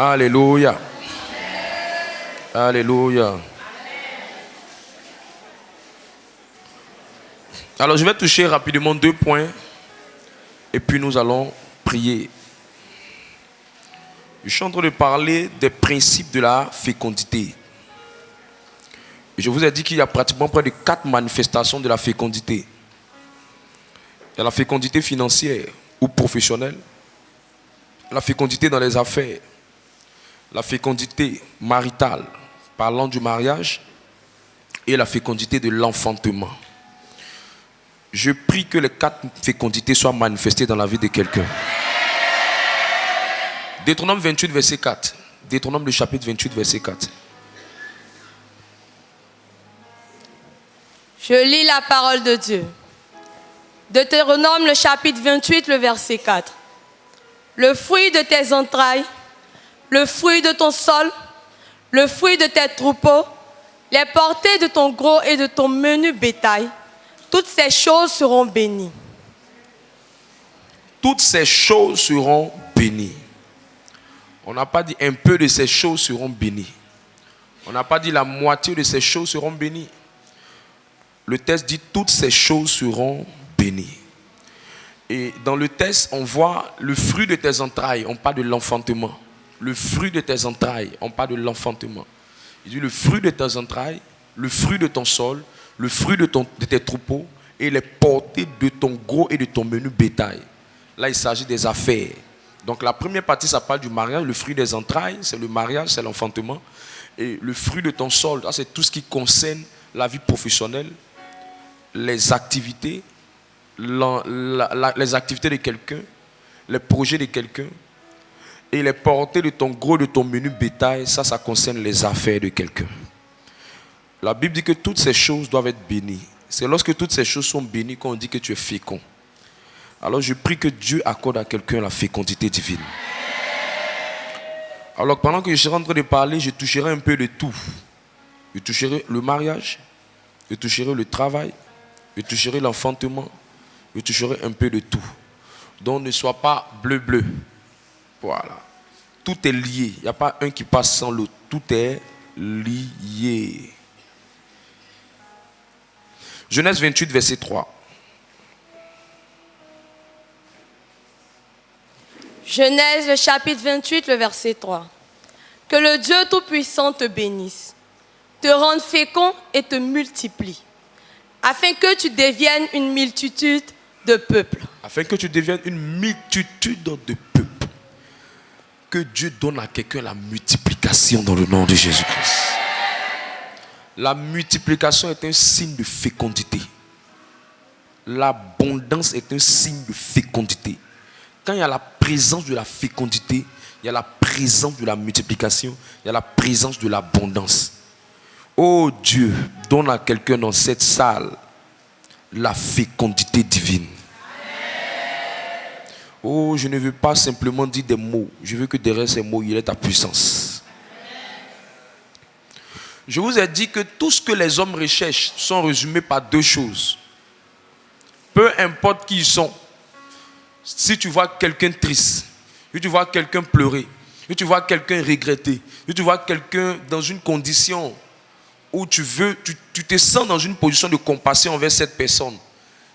Alléluia. Alléluia. Alors je vais toucher rapidement 2 points et puis nous allons prier. Je suis en train de parler des principes de la fécondité. Et je vous ai dit qu'il y a pratiquement près de 4 manifestations de la fécondité. Il y a la fécondité financière ou professionnelle, la fécondité dans les affaires, la fécondité maritale, parlant du mariage, et la fécondité de l'enfantement. Je prie que les 4 fécondités soient manifestées dans la vie de quelqu'un. Deutéronome 28, verset 4. Deutéronome le chapitre 28, verset 4. Je lis la parole de Dieu. Deutéronome le chapitre 28, le verset 4. Le fruit de tes entrailles, le fruit de ton sol, le fruit de tes troupeaux, les portées de ton gros et de ton menu bétail, toutes ces choses seront bénies. Toutes ces choses seront bénies. On n'a pas dit un peu de ces choses seront bénies. On n'a pas dit la moitié de ces choses seront bénies. Le texte dit toutes ces choses seront bénies. Et dans le texte, on voit le fruit de tes entrailles. On parle de l'enfantement. Le fruit de tes entrailles. On parle de l'enfantement. Il dit le fruit de tes entrailles, le fruit de ton sol, le fruit de tes troupeaux et les portées de ton gros et de ton menu bétail. Là, il s'agit des affaires. Donc la première partie, ça parle du mariage. Le fruit des entrailles, c'est le mariage, c'est l'enfantement. Et le fruit de ton sol, c'est tout ce qui concerne la vie professionnelle, les activités, les activités de quelqu'un, les projets de quelqu'un. Et les portées de ton gros, de ton menu bétail, ça concerne les affaires de quelqu'un. La Bible dit que toutes ces choses doivent être bénies. C'est lorsque toutes ces choses sont bénies qu'on dit que tu es fécond. Alors je prie que Dieu accorde à quelqu'un la fécondité divine. Alors pendant que je serai en train de parler, je toucherai un peu de tout. Je toucherai le mariage, je toucherai le travail, je toucherai l'enfantement, je toucherai un peu de tout. Donc ne sois pas bleu. Voilà. Tout est lié. Il n'y a pas un qui passe sans l'autre. Tout est lié. Genèse 28, verset 3. Genèse, le chapitre 28, le verset 3. Que le Dieu Tout-Puissant te bénisse, te rende fécond et te multiplie, afin que tu deviennes une multitude de peuples. Afin que tu deviennes une multitude de peuples. Que Dieu donne à quelqu'un la multiplication dans le nom de Jésus-Christ. La multiplication est un signe de fécondité. L'abondance est un signe de fécondité. Quand il y a la présence de la fécondité, il y a la présence de la multiplication, il y a la présence de l'abondance. Oh Dieu, donne à quelqu'un dans cette salle la fécondité divine. Oh, je ne veux pas simplement dire des mots. Je veux que derrière ces mots, il y ait ta puissance. Je vous ai dit que tout ce que les hommes recherchent sont résumés par 2 choses. Peu importe qui ils sont. Si tu vois quelqu'un triste, si tu vois quelqu'un pleurer, si tu vois quelqu'un regretter, si tu vois quelqu'un dans une condition où tu te sens dans une position de compassion envers cette personne,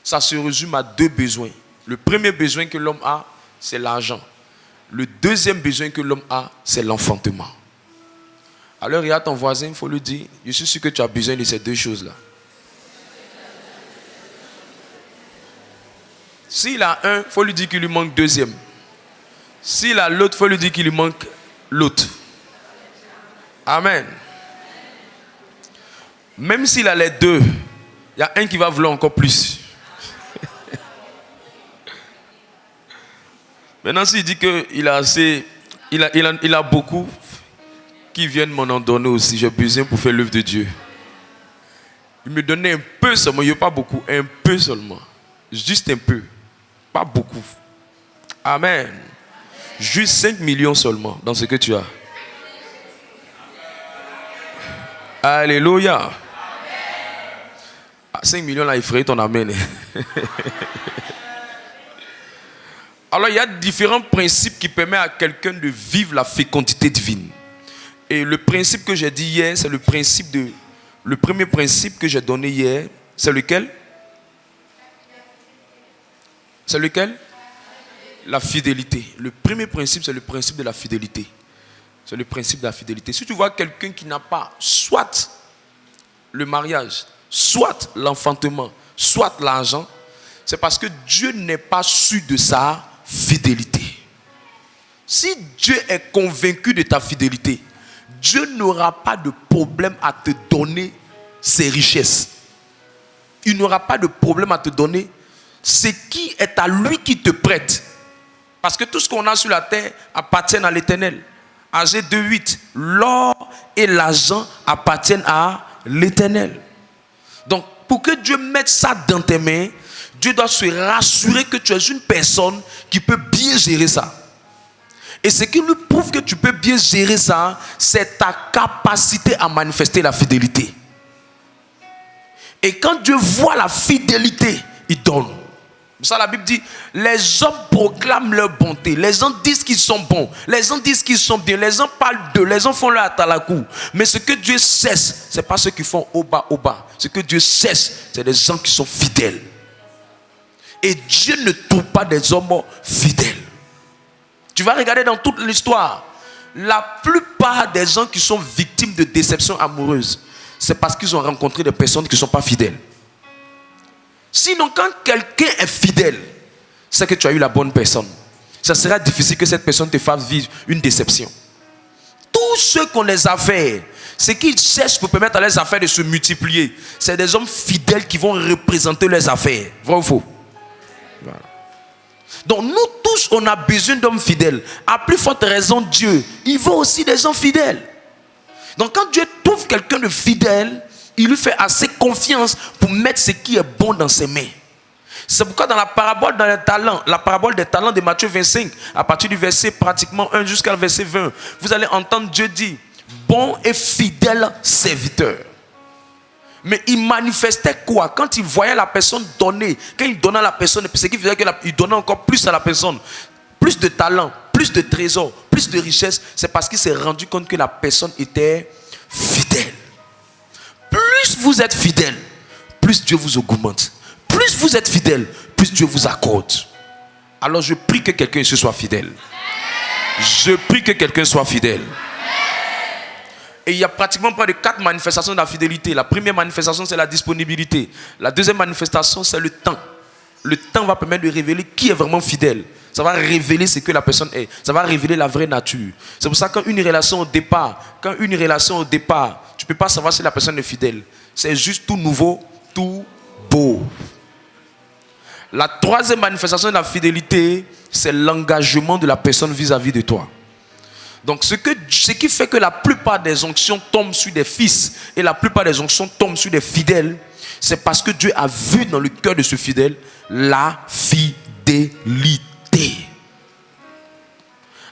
ça se résume à 2 besoins. Le premier besoin que l'homme a, c'est l'argent. Le deuxième besoin que l'homme a, c'est l'enfantement. Alors il y a ton voisin, il faut lui dire, je suis sûr que tu as besoin de ces 2 choses-là. S'il a un, il faut lui dire qu'il lui manque deuxième. S'il a l'autre, il faut lui dire qu'il lui manque l'autre. Amen. Même s'il a les 2, il y a un qui va vouloir encore plus. Maintenant, s'il dit qu'il a assez, il a beaucoup, qui viennent m'en en donner aussi. J'ai besoin pour faire l'œuvre de Dieu. Il me donnait un peu seulement, il n'y a pas beaucoup, un peu seulement. Juste un peu, pas beaucoup. Amen. Juste 5 millions seulement dans ce que tu as. Alléluia. À 5 millions là, il ferait ton amen. Alors, il y a différents principes qui permettent à quelqu'un de vivre la fécondité divine. Et le principe que j'ai dit hier, c'est le premier principe que j'ai donné hier. C'est lequel? C'est lequel? La fidélité. Le premier principe, c'est le principe de la fidélité. C'est le principe de la fidélité. Si tu vois quelqu'un qui n'a pas soit le mariage, soit l'enfantement, soit l'argent, c'est parce que Dieu n'est pas sûr de sa fidélité. Si Dieu est convaincu de ta fidélité, Dieu n'aura pas de problème à te donner ses richesses. Il n'aura pas de problème à te donner ce qui est à lui qui te prête. Parce que tout ce qu'on a sur la terre appartient à l'Éternel. Agé 2:8, l'or et l'argent appartiennent à l'Éternel. Donc, pour que Dieu mette ça dans tes mains, Dieu doit se rassurer que tu es une personne qui peut bien gérer ça. Et ce qui lui prouve que tu peux bien gérer ça, c'est ta capacité à manifester la fidélité. Et quand Dieu voit la fidélité, il donne. Ça, la Bible dit, les hommes proclament leur bonté. Les gens disent qu'ils sont bons. Les gens disent qu'ils sont bien. Les gens parlent d'eux. Les gens font leur atalakou. Mais ce que Dieu cesse, ce n'est pas ceux qui font au bas. Ce que Dieu cesse, c'est les gens qui sont fidèles. Et Dieu ne trouve pas des hommes fidèles. Tu vas regarder dans toute l'histoire. La plupart des gens qui sont victimes de déceptions amoureuses, c'est parce qu'ils ont rencontré des personnes qui ne sont pas fidèles. Sinon, quand quelqu'un est fidèle, c'est que tu as eu la bonne personne. Ça sera difficile que cette personne te fasse vivre une déception. Tous ceux qui ont les affaires, ce qu'ils cherchent pour permettre à leurs affaires de se multiplier, c'est des hommes fidèles qui vont représenter leurs affaires. Vrai ou faux? Voilà. Donc nous tous, on a besoin d'hommes fidèles. À plus forte raison, Dieu, il veut aussi des gens fidèles. Donc quand Dieu trouve quelqu'un de fidèle, il lui fait assez confiance pour mettre ce qui est bon dans ses mains. C'est pourquoi dans la parabole des talents de Matthieu 25, à partir du verset pratiquement 1 jusqu'à le verset 20, vous allez entendre Dieu dire, bon et fidèle serviteur. Mais il manifestait quoi? Quand il voyait la personne donner, quand il donnait à la personne, ce qui faisait qu'il donnait encore plus à la personne, plus de talent, plus de trésors, plus de richesses, c'est parce qu'il s'est rendu compte que la personne était fidèle. Plus vous êtes fidèle, plus Dieu vous augmente. Plus vous êtes fidèle, plus Dieu vous accorde. Alors je prie que quelqu'un ici soit fidèle. Je prie que quelqu'un soit fidèle. Et il y a pratiquement près de 4 manifestations de la fidélité. La première manifestation, c'est la disponibilité. La deuxième manifestation, c'est le temps. Le temps va permettre de révéler qui est vraiment fidèle. Ça va révéler ce que la personne est. Ça va révéler la vraie nature. C'est pour ça que quand une relation au départ, tu ne peux pas savoir si la personne est fidèle. C'est juste tout nouveau, tout beau. La troisième manifestation de la fidélité, c'est l'engagement de la personne vis-à-vis de toi. Donc ce qui fait que la plupart des onctions tombent sur des fils et la plupart des onctions tombent sur des fidèles, c'est parce que Dieu a vu dans le cœur de ce fidèle la fidélité.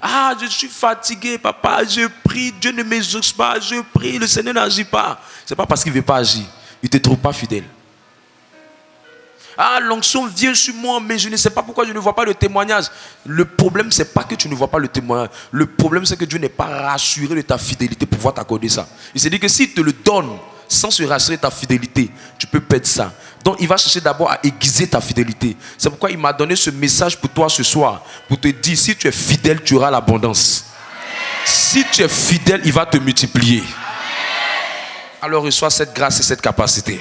Ah, je suis fatigué, papa, je prie, Dieu ne m'exauce pas, je prie, le Seigneur n'agit pas. C'est pas parce qu'il ne veut pas agir, il ne te trouve pas fidèle. Ah, l'onction vient sur moi, mais je ne sais pas pourquoi je ne vois pas le témoignage. Le problème, ce n'est pas que tu ne vois pas le témoignage. Le problème, c'est que Dieu n'est pas rassuré de ta fidélité pour pouvoir t'accorder ça. Il s'est dit que s'il te le donne sans se rassurer de ta fidélité, tu peux perdre ça. Donc, il va chercher d'abord à aiguiser ta fidélité. C'est pourquoi il m'a donné ce message pour toi ce soir, pour te dire, si tu es fidèle, tu auras l'abondance. Si tu es fidèle, il va te multiplier. Alors, reçois cette grâce et cette capacité.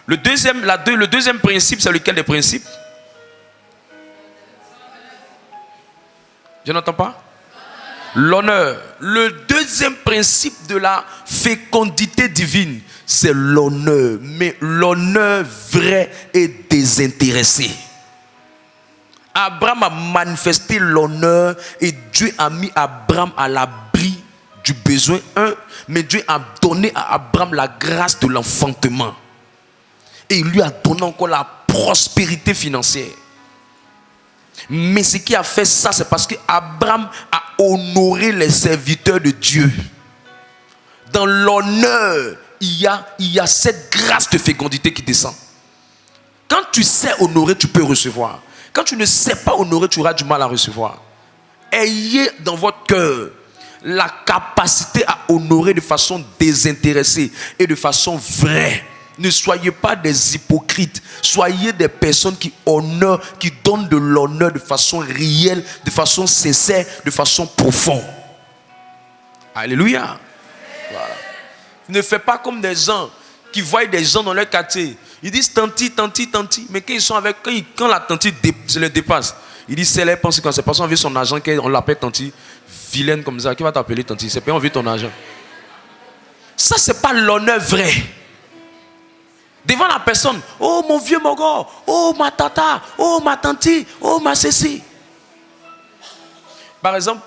Le deuxième principe, c'est lequel des principes? Je n'entends pas? L'honneur. Le deuxième principe de la fécondité divine, c'est l'honneur. Mais l'honneur vrai et désintéressé. Abraham a manifesté l'honneur et Dieu a mis Abraham à l'abri du besoin. Mais Dieu a donné à Abraham la grâce de l'enfantement. Et il lui a donné encore la prospérité financière. Mais ce qui a fait ça, c'est parce qu'Abraham a honoré les serviteurs de Dieu. Dans l'honneur, il y a cette grâce de fécondité qui descend. Quand tu sais honorer, tu peux recevoir. Quand tu ne sais pas honorer, tu auras du mal à recevoir. Ayez dans votre cœur la capacité à honorer de façon désintéressée et de façon vraie. Ne soyez pas des hypocrites. Soyez des personnes qui honorent, qui donnent de l'honneur de façon réelle, de façon sincère, de façon profonde. Alléluia. Voilà. Ne faites pas comme des gens qui voient des gens dans leur quartier. Ils disent tanti, tanti, tanti. Mais quand ils sont avec, quand la tanti se les dépasse, ils disent c'est les pensées quand c'est parce qu'on veut son argent, qu'on l'appelle tanti, vilaine comme ça, qui va t'appeler tanti? C'est pas on veut ton argent. Ça, c'est pas l'honneur vrai. Devant la personne, oh mon vieux mogo, oh ma tata, oh ma tanti, oh ma ceci. Par exemple,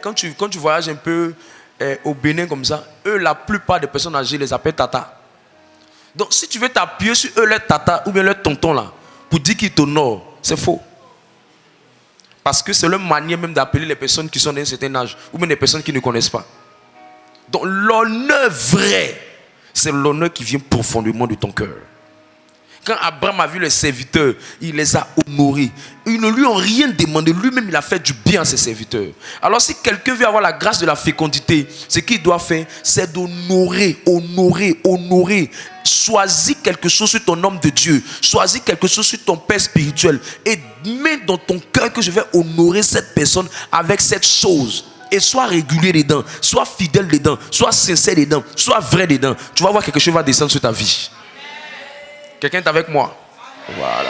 quand tu voyages un peu au Bénin comme ça, eux, la plupart des personnes âgées les appellent tata. Donc si tu veux t'appuyer sur eux, leur tata ou bien leur tonton là, pour dire qu'ils t'honorent, c'est faux. Parce que c'est leur manière même d'appeler les personnes qui sont d'un certain âge, ou même les personnes qui ne connaissent pas. Donc l'honneur vrai, c'est l'honneur qui vient profondément de ton cœur. Quand Abraham a vu les serviteurs, il les a honorés. Ils ne lui ont rien demandé. Lui-même, il a fait du bien à ses serviteurs. Alors, si quelqu'un veut avoir la grâce de la fécondité, ce qu'il doit faire, c'est d'honorer, honorer, honorer. Choisis quelque chose sur ton homme de Dieu. Choisis quelque chose sur ton père spirituel. Et mets dans ton cœur que je vais honorer cette personne avec cette chose. Et sois régulier dedans, sois fidèle dedans, sois sincère dedans, sois vrai dedans. Tu vas voir quelque chose va descendre sur ta vie. Quelqu'un est avec moi? Voilà.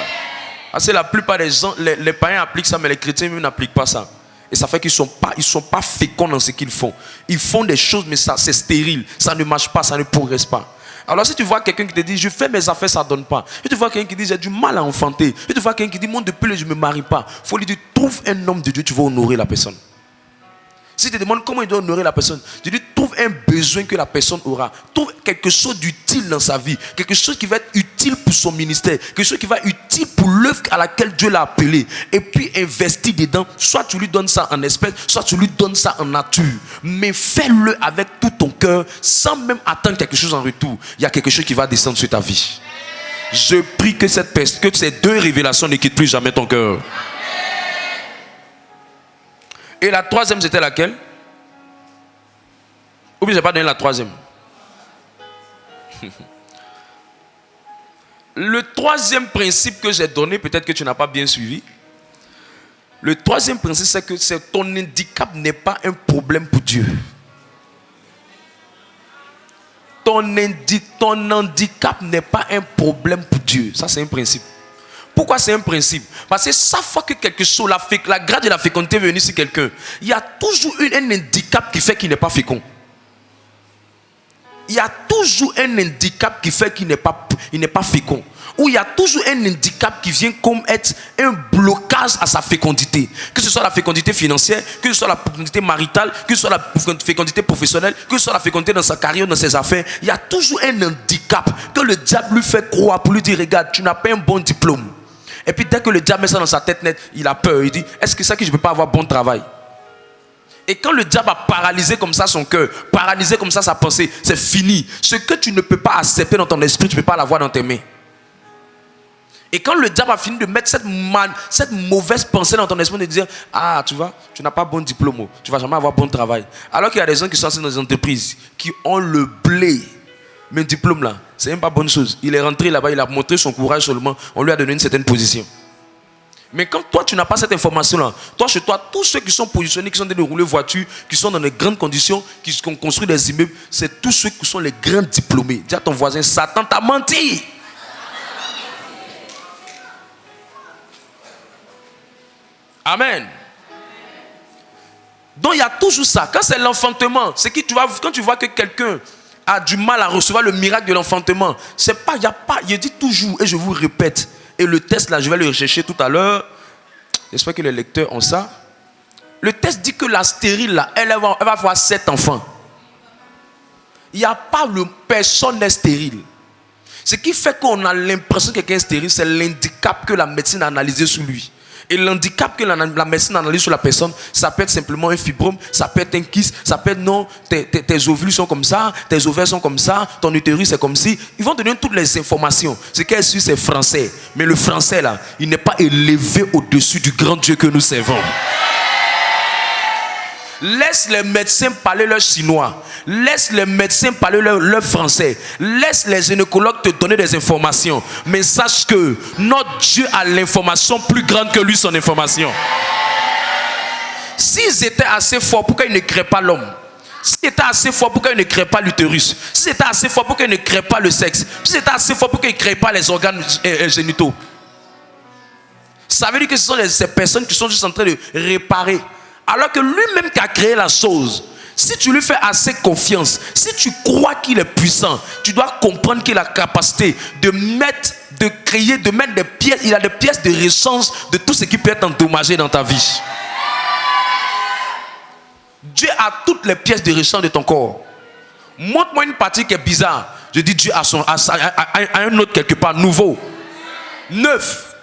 Parce que la plupart des gens, les païens appliquent ça, mais les chrétiens même n'appliquent pas ça. Et ça fait qu'ils ne sont pas féconds dans ce qu'ils font. Ils font des choses, mais ça c'est stérile. Ça ne marche pas, ça ne progresse pas. Alors si tu vois quelqu'un qui te dit, je fais mes affaires, ça ne donne pas. Si tu vois quelqu'un qui dit, j'ai du mal à enfanter. Si tu vois quelqu'un qui dit, moi depuis je ne me marie pas. Il faut lui dire, trouve un homme de Dieu, tu vas honorer la personne. Si tu te demandes comment il doit honorer la personne, tu dis trouve un besoin que la personne aura. Trouve quelque chose d'utile dans sa vie. Quelque chose qui va être utile pour son ministère. Quelque chose qui va être utile pour l'œuvre à laquelle Dieu l'a appelé. Et puis investis dedans. Soit tu lui donnes ça en espèces, soit tu lui donnes ça en nature. Mais fais-le avec tout ton cœur, sans même attendre quelque chose en retour. Il y a quelque chose qui va descendre sur ta vie. Je prie que ces deux révélations ne quittent plus jamais ton cœur. Et la troisième, c'était laquelle? Ou bien je n'ai pas donné la troisième? Le troisième principe que j'ai donné, peut-être que tu n'as pas bien suivi. Le troisième principe, c'est que ton handicap n'est pas un problème pour Dieu. Ton handicap n'est pas un problème pour Dieu. Ça, c'est un principe. Pourquoi c'est un principe? Parce que chaque fois que quelque chose, la grâce de la fécondité est venue sur quelqu'un, il y a toujours un handicap qui fait qu'il n'est pas fécond. Il y a toujours un handicap qui fait qu'il n'est pas fécond. Ou il y a toujours un handicap qui vient comme être un blocage à sa fécondité. Que ce soit la fécondité financière, que ce soit la fécondité maritale, que ce soit la fécondité professionnelle, que ce soit la fécondité dans sa carrière, dans ses affaires. Il y a toujours un handicap que le diable lui fait croire pour lui dire, regarde, tu n'as pas un bon diplôme. Et puis dès que le diable met ça dans sa tête nette, il a peur. Il dit, est-ce que c'est ça que je ne peux pas avoir bon travail? Et quand le diable a paralysé comme ça son cœur, paralysé comme ça sa pensée, c'est fini. Ce que tu ne peux pas accepter dans ton esprit, tu ne peux pas l'avoir dans tes mains. Et quand le diable a fini de mettre cette mauvaise pensée dans ton esprit, de dire, ah, tu vois, tu n'as pas bon diplôme, tu ne vas jamais avoir bon travail. Alors qu'il y a des gens qui sont dans des entreprises, qui ont le blé. Mais le diplôme là, c'est même pas bonne chose. Il est rentré là-bas, il a montré son courage seulement, on lui a donné une certaine position. Mais quand toi tu n'as pas cette information là, toi chez toi, tous ceux qui sont positionnés, qui sont en train de rouler voiture, qui sont dans de grandes conditions, qui ont construit des immeubles, c'est tous ceux qui sont les grands diplômés. Dis à ton voisin, Satan t'a menti. Amen. Donc il y a toujours ça. Quand c'est l'enfantement, c'est que quand tu vois que quelqu'un a du mal à recevoir le miracle de l'enfantement, c'est pas, il y a pas, je dis toujours et je vous répète, et le test là, je vais le rechercher tout à l'heure. J'espère que les lecteurs ont ça. Le test dit que la stérile là, elle va avoir 7 enfants. Il n'y a pas personne n'est stérile. Ce qui fait qu'on a l'impression que quelqu'un est stérile, c'est l'handicap que la médecine a analysé sur lui. Et l'handicap que la médecine analyse sur la personne, ça peut être simplement un fibrome, ça peut être un kyste, ça peut être non, tes ovules sont comme ça, tes ovaires sont comme ça, ton utérus est comme ci. Ils vont donner toutes les informations. Ce qu'elle suit, c'est français. Mais le français, là, il n'est pas élevé au-dessus du grand Dieu que nous servons. Laisse les médecins parler leur chinois. Laisse les médecins parler leur français. Laisse les gynécologues te donner des informations. Mais sache que notre Dieu a l'information plus grande que lui, son information. S'ils étaient assez forts, pourquoi ils ne créent pas l'homme? S'ils étaient assez forts, pourquoi ils ne créent pas l'utérus? S'ils étaient assez forts, pourquoi ils ne créent pas le sexe? S'ils étaient assez forts, pourquoi ils ne créent pas les organes génitaux? Ça veut dire que ce sont ces personnes qui sont juste en train de réparer. Alors que lui-même qui a créé la chose, si tu lui fais assez confiance, si tu crois qu'il est puissant, tu dois comprendre qu'il a la capacité de mettre, de créer, de mettre des pièces. Il a des pièces de rechange de tout ce qui peut être endommagé dans ta vie. Dieu a toutes les pièces de rechange de ton corps. Montre-moi une partie qui est bizarre. Je dis Dieu a un autre quelque part, nouveau, neuf.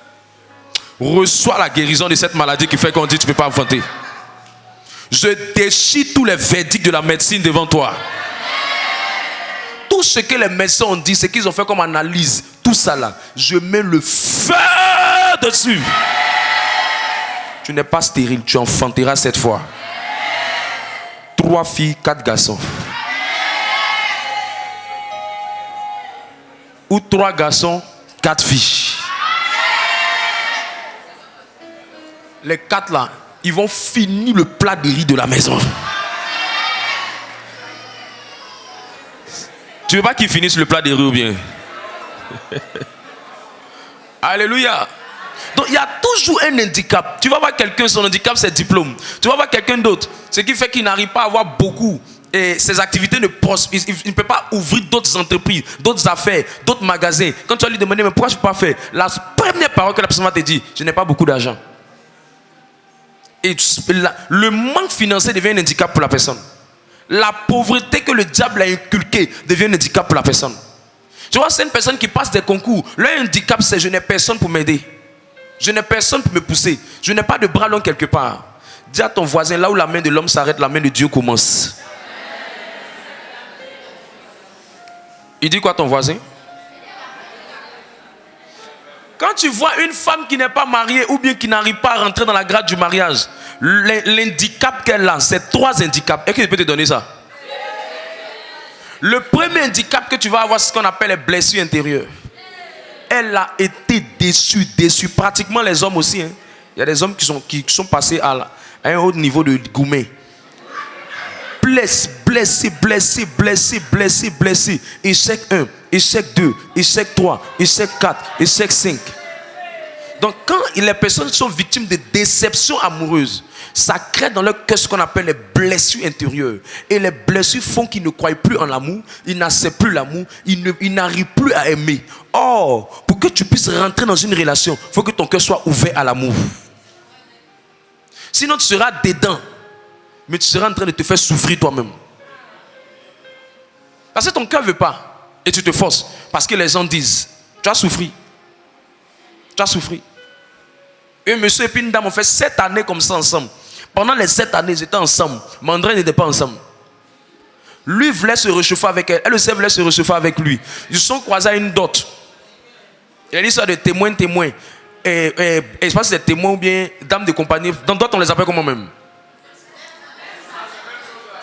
Reçois la guérison de cette maladie qui fait qu'on dit tu ne peux pas inventer. Je déchire tous les verdicts de la médecine devant toi. Tout ce que les médecins ont dit, ce qu'ils ont fait comme analyse, tout ça là, je mets le feu dessus. Tu n'es pas stérile, tu enfanteras cette fois. 3 filles, 4 garçons. Ou 3 garçons, 4 filles. Les 4 là, ils vont finir le plat de riz de la maison. Tu veux pas qu'ils finissent le plat de riz ou bien? Alléluia. Donc il y a toujours un handicap. Tu vas voir quelqu'un, son handicap c'est diplôme. Tu vas voir quelqu'un d'autre, ce qui fait qu'il n'arrive pas à avoir beaucoup. Et ses activités ne prospèrent. Il ne peut pas ouvrir d'autres entreprises, d'autres affaires, d'autres magasins. Quand tu vas lui demander mais pourquoi je ne peux pas faire, la première parole que la personne va te dire, je n'ai pas beaucoup d'argent. Et le manque financier devient un handicap pour la personne. La pauvreté que le diable a inculquée devient un handicap pour la personne. Tu vois, c'est une personne qui passe des concours. Leur handicap, c'est je n'ai personne pour m'aider. Je n'ai personne pour me pousser. Je n'ai pas de bras long quelque part. Dis à ton voisin, là où la main de l'homme s'arrête, la main de Dieu commence. Il dit quoi ton voisin? Quand tu vois une femme qui n'est pas mariée ou bien qui n'arrive pas à rentrer dans la grade du mariage, l'handicap qu'elle a, c'est 3 handicaps. Est-ce que je peux te donner ça? Le premier handicap que tu vas avoir, c'est ce qu'on appelle les blessures intérieures. Elle a été déçue. Pratiquement les hommes aussi. Hein. Il y a des hommes qui sont passés à un haut niveau de gourmet. Blessé. Échec 1, échec 2, échec 3, échec 4, échec 5. Donc quand les personnes sont victimes de déceptions amoureuses, ça crée dans leur cœur ce qu'on appelle les blessures intérieures. Et les blessures font qu'ils ne croient plus en l'amour, ils n'acceptent plus l'amour, ils n'arrivent plus à aimer. Or, pour que tu puisses rentrer dans une relation, il faut que ton cœur soit ouvert à l'amour. Sinon tu seras dedans, mais tu seras en train de te faire souffrir toi-même. Parce que ton cœur ne veut pas. Et tu te forces. Parce que les gens disent, tu as souffert. Tu as souffert. Et monsieur et puis une dame ont fait 7 années comme ça ensemble. Pendant les 7 années, ils étaient ensemble. Mais André n'était pas ensemble. Lui voulait se réchauffer avec elle. Elle aussi voulait se réchauffer avec lui. Ils se sont croisés à une dot. Il y a l'histoire de témoins. Et je pense que c'est témoins ou bien dames de compagnie. Dans dot, on les appelle comment même?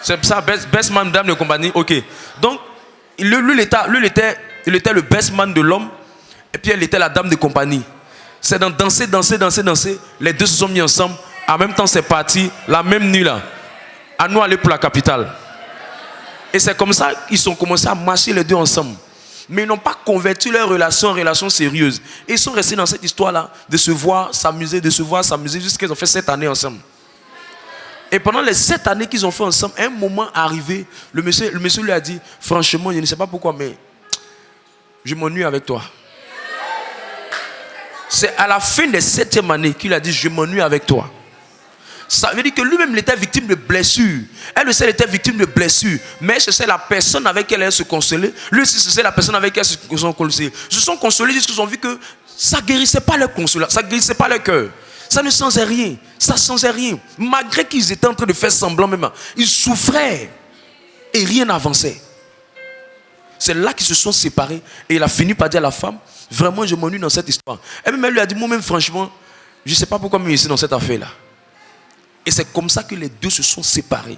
C'est ça, best man, dame de compagnie. Ok. Donc, lui, il était le best man de l'homme. Et puis, elle était la dame de compagnie. C'est dans danser. Les deux se sont mis ensemble. En même temps, c'est parti. La même nuit là. À nous aller pour la capitale. Et c'est comme ça qu'ils ont commencé à marcher les deux ensemble. Mais ils n'ont pas converti leur relation en relation sérieuse. Et ils sont restés dans cette histoire-là. De se voir, s'amuser, jusqu'à ce qu'ils ont fait 7 années ensemble. Et pendant les 7 années qu'ils ont fait ensemble, un moment arrivé, le monsieur lui a dit, franchement, je ne sais pas pourquoi, mais je m'ennuie avec toi. C'est à la fin des 7e année qu'il a dit, je m'ennuie avec toi. Ça veut dire que lui-même, il était victime de blessures. Elle aussi, elle était victime de blessures. Mais c'est la personne avec laquelle elle se consolait. Lui aussi, c'est la personne avec laquelle elle se consolait. Ils se sont consolés jusqu'à ce qu'ils ont vu que ça ne guérissait pas leur consolation, ça ne guérissait pas leur cœur. Ça ne changeait rien. Ça ne changeait rien. Malgré qu'ils étaient en train de faire semblant même, ils souffraient et rien n'avançait. C'est là qu'ils se sont séparés et il a fini par dire à la femme, vraiment je m'ennuie dans cette histoire. Et même elle lui a dit, moi-même franchement, je ne sais pas pourquoi je suis ici dans cette affaire-là. Et c'est comme ça que les deux se sont séparés.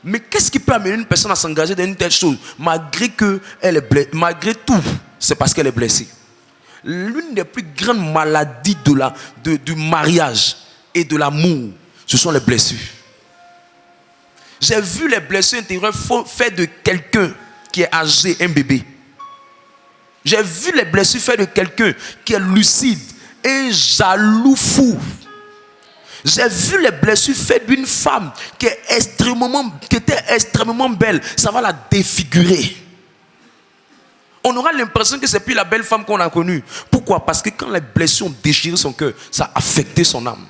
Mais qu'est-ce qui peut amener une personne à s'engager dans une telle chose malgré qu'elle est blessée, malgré tout, c'est parce qu'elle est blessée. L'une des plus grandes maladies du mariage et de l'amour, ce sont les blessures. J'ai vu les blessures intérieures faites de quelqu'un qui est âgé, un bébé. J'ai vu les blessures faites de quelqu'un qui est lucide et jaloux fou. J'ai vu les blessures faites d'une femme qui était extrêmement belle. Ça va la défigurer. On aura l'impression que c'est plus la belle femme qu'on a connue. Pourquoi? Parce que quand les blessures ont déchiré son cœur, ça a affecté son âme.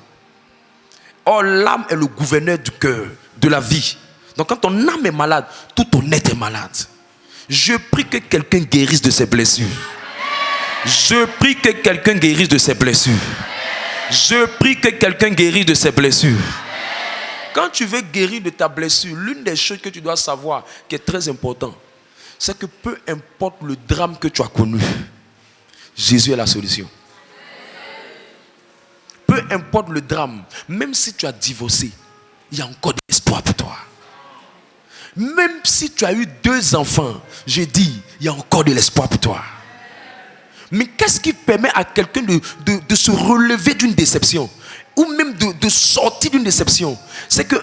Or, l'âme est le gouverneur du cœur, de la vie. Donc quand ton âme est malade, tout ton être est malade. Je prie que quelqu'un guérisse de ses blessures. Je prie que quelqu'un guérisse de ses blessures. Je prie que quelqu'un guérisse de ses blessures. Quand tu veux guérir de ta blessure, l'une des choses que tu dois savoir, qui est très important, c'est que peu importe le drame que tu as connu, Jésus est la solution. Peu importe le drame, même si tu as divorcé, il y a encore de l'espoir pour toi. Même si tu as eu 2 enfants, je dis, il y a encore de l'espoir pour toi. Mais qu'est-ce qui permet à quelqu'un de se relever d'une déception ou même de sortir d'une déception? C'est que,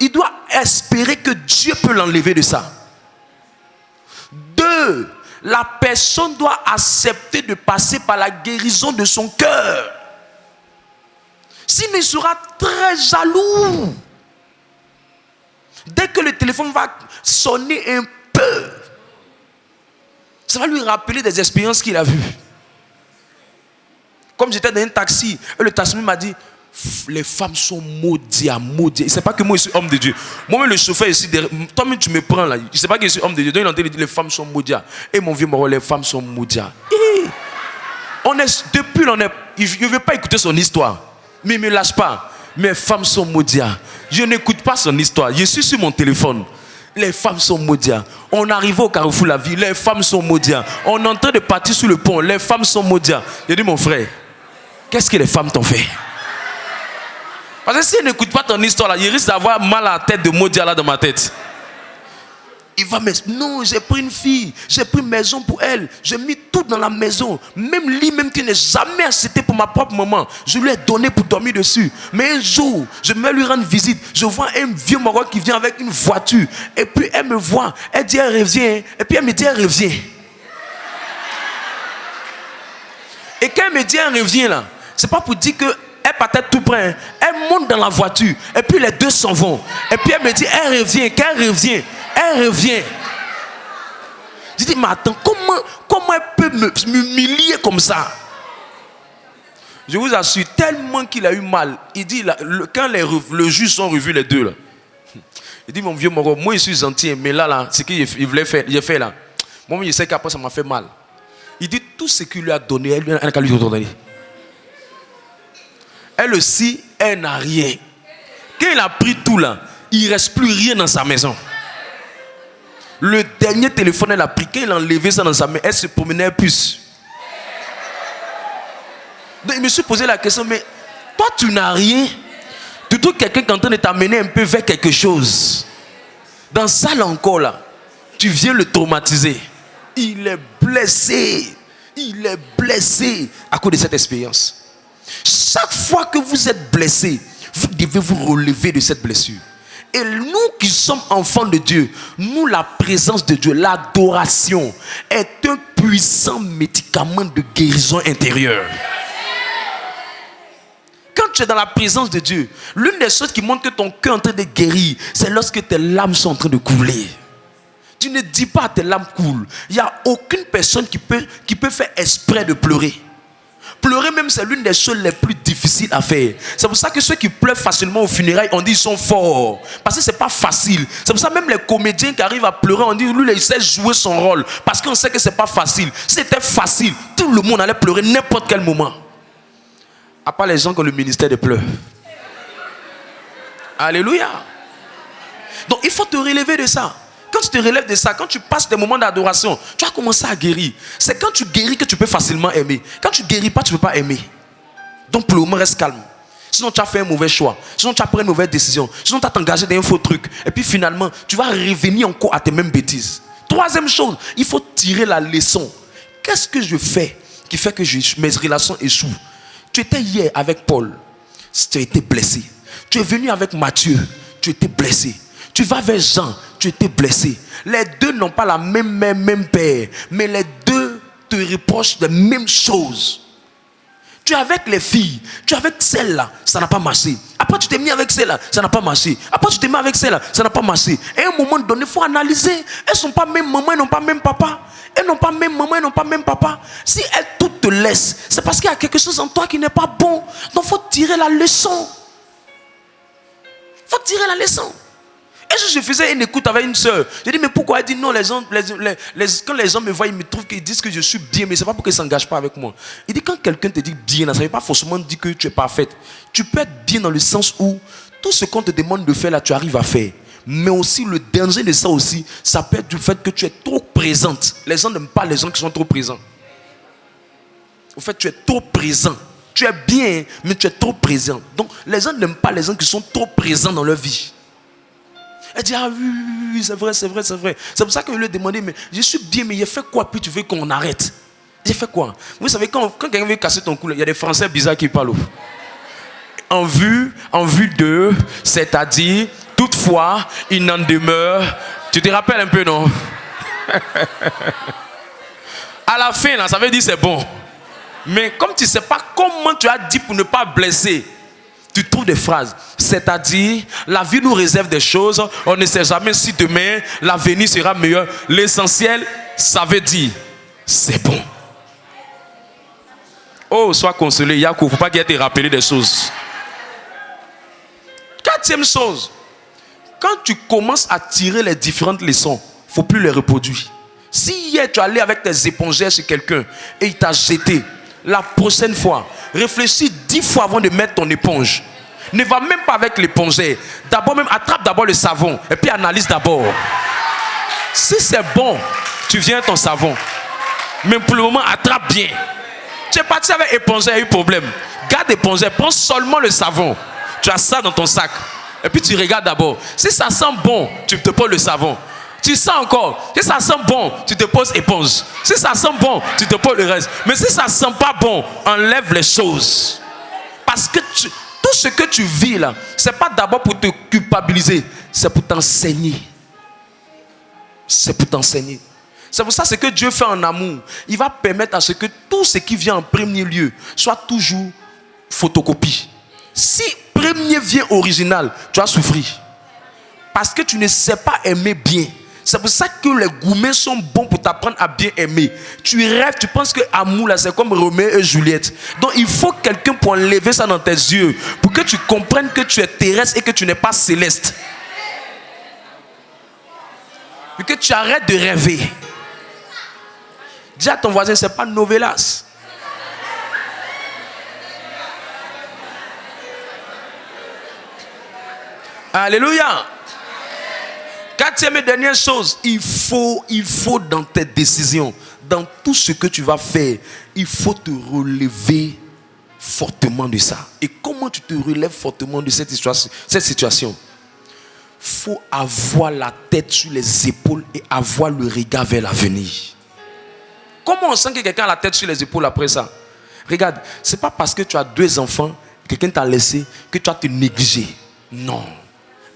il doit espérer que Dieu peut l'enlever de ça. 2, la personne doit accepter de passer par la guérison de son cœur. Sinon, il sera très jaloux. Dès que le téléphone va sonner un peu, ça va lui rappeler des expériences qu'il a vues. Comme j'étais dans un taxi, et le taximan m'a dit, les femmes sont maudites. Il ne sait pas que moi je suis homme de Dieu. Moi-même le chauffeur ici, toi-même tu me prends là. Il ne sait pas que je suis homme de Dieu. Donc il entend dire les femmes sont maudites. Et mon vieux moro, les femmes sont maudites. Je ne veux pas écouter son histoire. Mais il ne me lâche pas. Mes femmes sont maudites. Je n'écoute pas son histoire. Je suis sur mon téléphone. Les femmes sont maudites. On arrive au carrefour la vie. Les femmes sont maudites. On est en train de partir sur le pont. Les femmes sont maudites. Je dis mon frère, qu'est-ce que les femmes t'ont fait? Parce que si elle n'écoute pas ton histoire là, il risque d'avoir mal à la tête de maudit là dans ma tête. Il va me dire, non, j'ai pris une fille, j'ai pris une maison pour elle, j'ai mis tout dans la maison, même lit même qui n'est jamais acheté pour ma propre maman, je lui ai donné pour dormir dessus. Mais un jour, je vais lui rendre visite, je vois un vieux Maroc qui vient avec une voiture, et puis elle me voit, elle dit elle revient, et puis elle me dit elle revient. Et quand elle me dit elle revient là, c'est pas pour dire que elle partait tout près, elle monte dans la voiture, et puis les deux s'en vont, et puis elle me dit elle revient, qu'elle revient. Elle revient. Je dis, mais attends, comment elle peut m'humilier comme ça? Je vous assure, tellement qu'il a eu mal. Il dit, quand le juge sont revus les deux, là, il dit, mon vieux Moro, moi je suis gentil, mais là ce qu'il voulait faire, il a fait là. Moi, je sais qu'après ça m'a fait mal. Il dit, tout ce qu'il lui a donné, elle n'a qu'à lui redonner. Elle aussi, elle n'a rien. Quand il a pris tout là, il ne reste plus rien dans sa maison. Le dernier téléphone, elle a pris. Quand il a enlevé ça dans sa main, elle se promenait à puce. Donc, je me suis posé la question, mais toi, tu n'as rien. Tu trouves quelqu'un qui est en train de t'amener un peu vers quelque chose. Dans ça, là encore, là, tu viens le traumatiser. Il est blessé. Il est blessé à cause de cette expérience. Chaque fois que vous êtes blessé, vous devez vous relever de cette blessure. Et nous qui sommes enfants de Dieu, nous, la présence de Dieu, l'adoration est un puissant médicament de guérison intérieure. Quand tu es dans la présence de Dieu, l'une des choses qui montre que ton cœur est en train de guérir, c'est lorsque tes larmes sont en train de couler. Tu ne dis pas à tes larmes coulent. Il n'y a aucune personne qui peut faire exprès de pleurer. Pleurer même, c'est l'une des choses les plus difficiles à faire. C'est pour ça que ceux qui pleurent facilement aux funérailles, on dit qu'ils sont forts. Parce que c'est pas facile. C'est pour ça que même les comédiens qui arrivent à pleurer, on dit lui, il sait jouer son rôle. Parce qu'on sait que c'est pas facile. Si c'était facile, tout le monde allait pleurer n'importe quel moment. À part les gens qui ont le ministère des pleurs. Alléluia. Donc il faut te relever de ça. Quand tu te relèves de ça, quand tu passes des moments d'adoration, tu vas commencer à guérir. C'est quand tu guéris que tu peux facilement aimer. Quand tu ne guéris pas, tu ne peux pas aimer. Donc pour le moment, reste calme. Sinon tu as fait un mauvais choix. Sinon tu as pris une mauvaise décision. Sinon tu as t'engagé dans un faux truc. Et puis finalement, tu vas revenir encore à tes mêmes bêtises. Troisième chose, il faut tirer la leçon. Qu'est-ce que je fais qui fait que mes relations échouent? Tu étais hier avec Paul. Tu as été blessé. Tu es venu avec Matthieu. Tu étais blessé. Tu vas vers Jean. Tu étais blessé. Les deux n'ont pas la même mère, même père. Mais les deux te reprochent les mêmes choses. Tu es avec les filles. Tu es avec celle-là. Ça n'a pas marché. Après, tu t'es mis avec celle-là. Ça n'a pas marché. Après, tu t'es mis avec celle-là. Ça n'a pas marché. Et à un moment donné, il faut analyser. Elles ne sont pas même maman, elles n'ont pas même papa. Elles n'ont pas même maman, elles n'ont pas même papa. Si elles toutes te laissent, c'est parce qu'il y a quelque chose en toi qui n'est pas bon. Donc, il faut tirer la leçon. Il faut tirer la leçon. Et je faisais une écoute avec une soeur. J'ai dit, mais pourquoi? Elle dit, non, quand les gens me voient, ils me trouvent qu'ils disent que je suis bien, mais ce n'est pas pour qu'ils ne s'engagent pas avec moi. Il dit, quand quelqu'un te dit bien, ça ne veut pas forcément dire que tu es parfaite. Tu peux être bien dans le sens où tout ce qu'on te demande de faire là, tu arrives à faire. Mais aussi, le danger de ça aussi, ça peut être du fait que tu es trop présente. Les gens n'aiment pas les gens qui sont trop présents. Au fait, tu es trop présent. Tu es bien, mais tu es trop présent. Donc, les gens n'aiment pas les gens qui sont trop présents dans leur vie. Elle dit, ah oui, c'est vrai, c'est vrai, c'est vrai. C'est pour ça que je lui ai demandé, mais je suis bien, mais il a fait quoi, puis tu veux qu'on arrête? J'ai fait quoi? Vous savez, quand quelqu'un veut casser ton cou, il y a des Français bizarres qui parlent. En vue de, c'est-à-dire, toutefois, il n'en demeure. Tu te rappelles un peu, non? À la fin, là, ça veut dire c'est bon. Mais comme tu ne sais pas comment tu as dit pour ne pas blesser, tu trouves des phrases. C'est-à-dire, la vie nous réserve des choses. On ne sait jamais si demain, l'avenir sera meilleur. L'essentiel, ça veut dire, c'est bon. Oh, sois consolé, Yakou. Il ne faut pas qu'il te rappelé des choses. Quatrième chose. Quand tu commences à tirer les différentes leçons, il ne faut plus les reproduire. Si hier, tu es allé avec tes épongères chez quelqu'un et il t'a jeté, la prochaine fois, réfléchis 10 fois avant de mettre ton éponge. Ne va même pas avec l'épongère. D'abord même, attrape d'abord le savon et puis analyse d'abord. Si c'est bon, tu viens ton savon. Mais pour le moment, attrape bien. Tu es parti avec épongère, il y a eu problème. Garde l'épongère, prends seulement le savon. Tu as ça dans ton sac. Et puis tu regardes d'abord. Si ça sent bon, tu te poses le savon. Tu sens encore. Si ça sent bon, tu te poses éponge. Si ça sent bon, tu te poses le reste. Mais si ça sent pas bon, enlève les choses. Parce que tout ce que tu vis là, c'est pas d'abord pour te culpabiliser, c'est pour t'enseigner. C'est pour t'enseigner. C'est pour ça ce que Dieu fait en amour. Il va permettre à ce que tout ce qui vient en premier lieu soit toujours photocopie. Si premier vient original, tu vas souffrir. Parce que tu ne sais pas aimer bien. C'est pour ça que les gourmets sont bons pour t'apprendre à bien aimer. Tu rêves, tu penses que amour là c'est comme Roméo et Juliette. Donc il faut quelqu'un pour enlever ça dans tes yeux. Pour que tu comprennes que tu es terrestre et que tu n'es pas céleste. Pour que tu arrêtes de rêver. Dis à ton voisin, c'est pas novelas. Alléluia. Quatrième et dernière chose, il faut dans tes décisions, dans tout ce que tu vas faire, il faut te relever fortement de ça. Et comment tu te relèves fortement de cette situation? Il faut avoir la tête sur les épaules et avoir le regard vers l'avenir. Comment on sent que quelqu'un a la tête sur les épaules après ça? Regarde, ce n'est pas parce que tu as 2 enfants, quelqu'un t'a laissé, que tu vas te négliger. Non.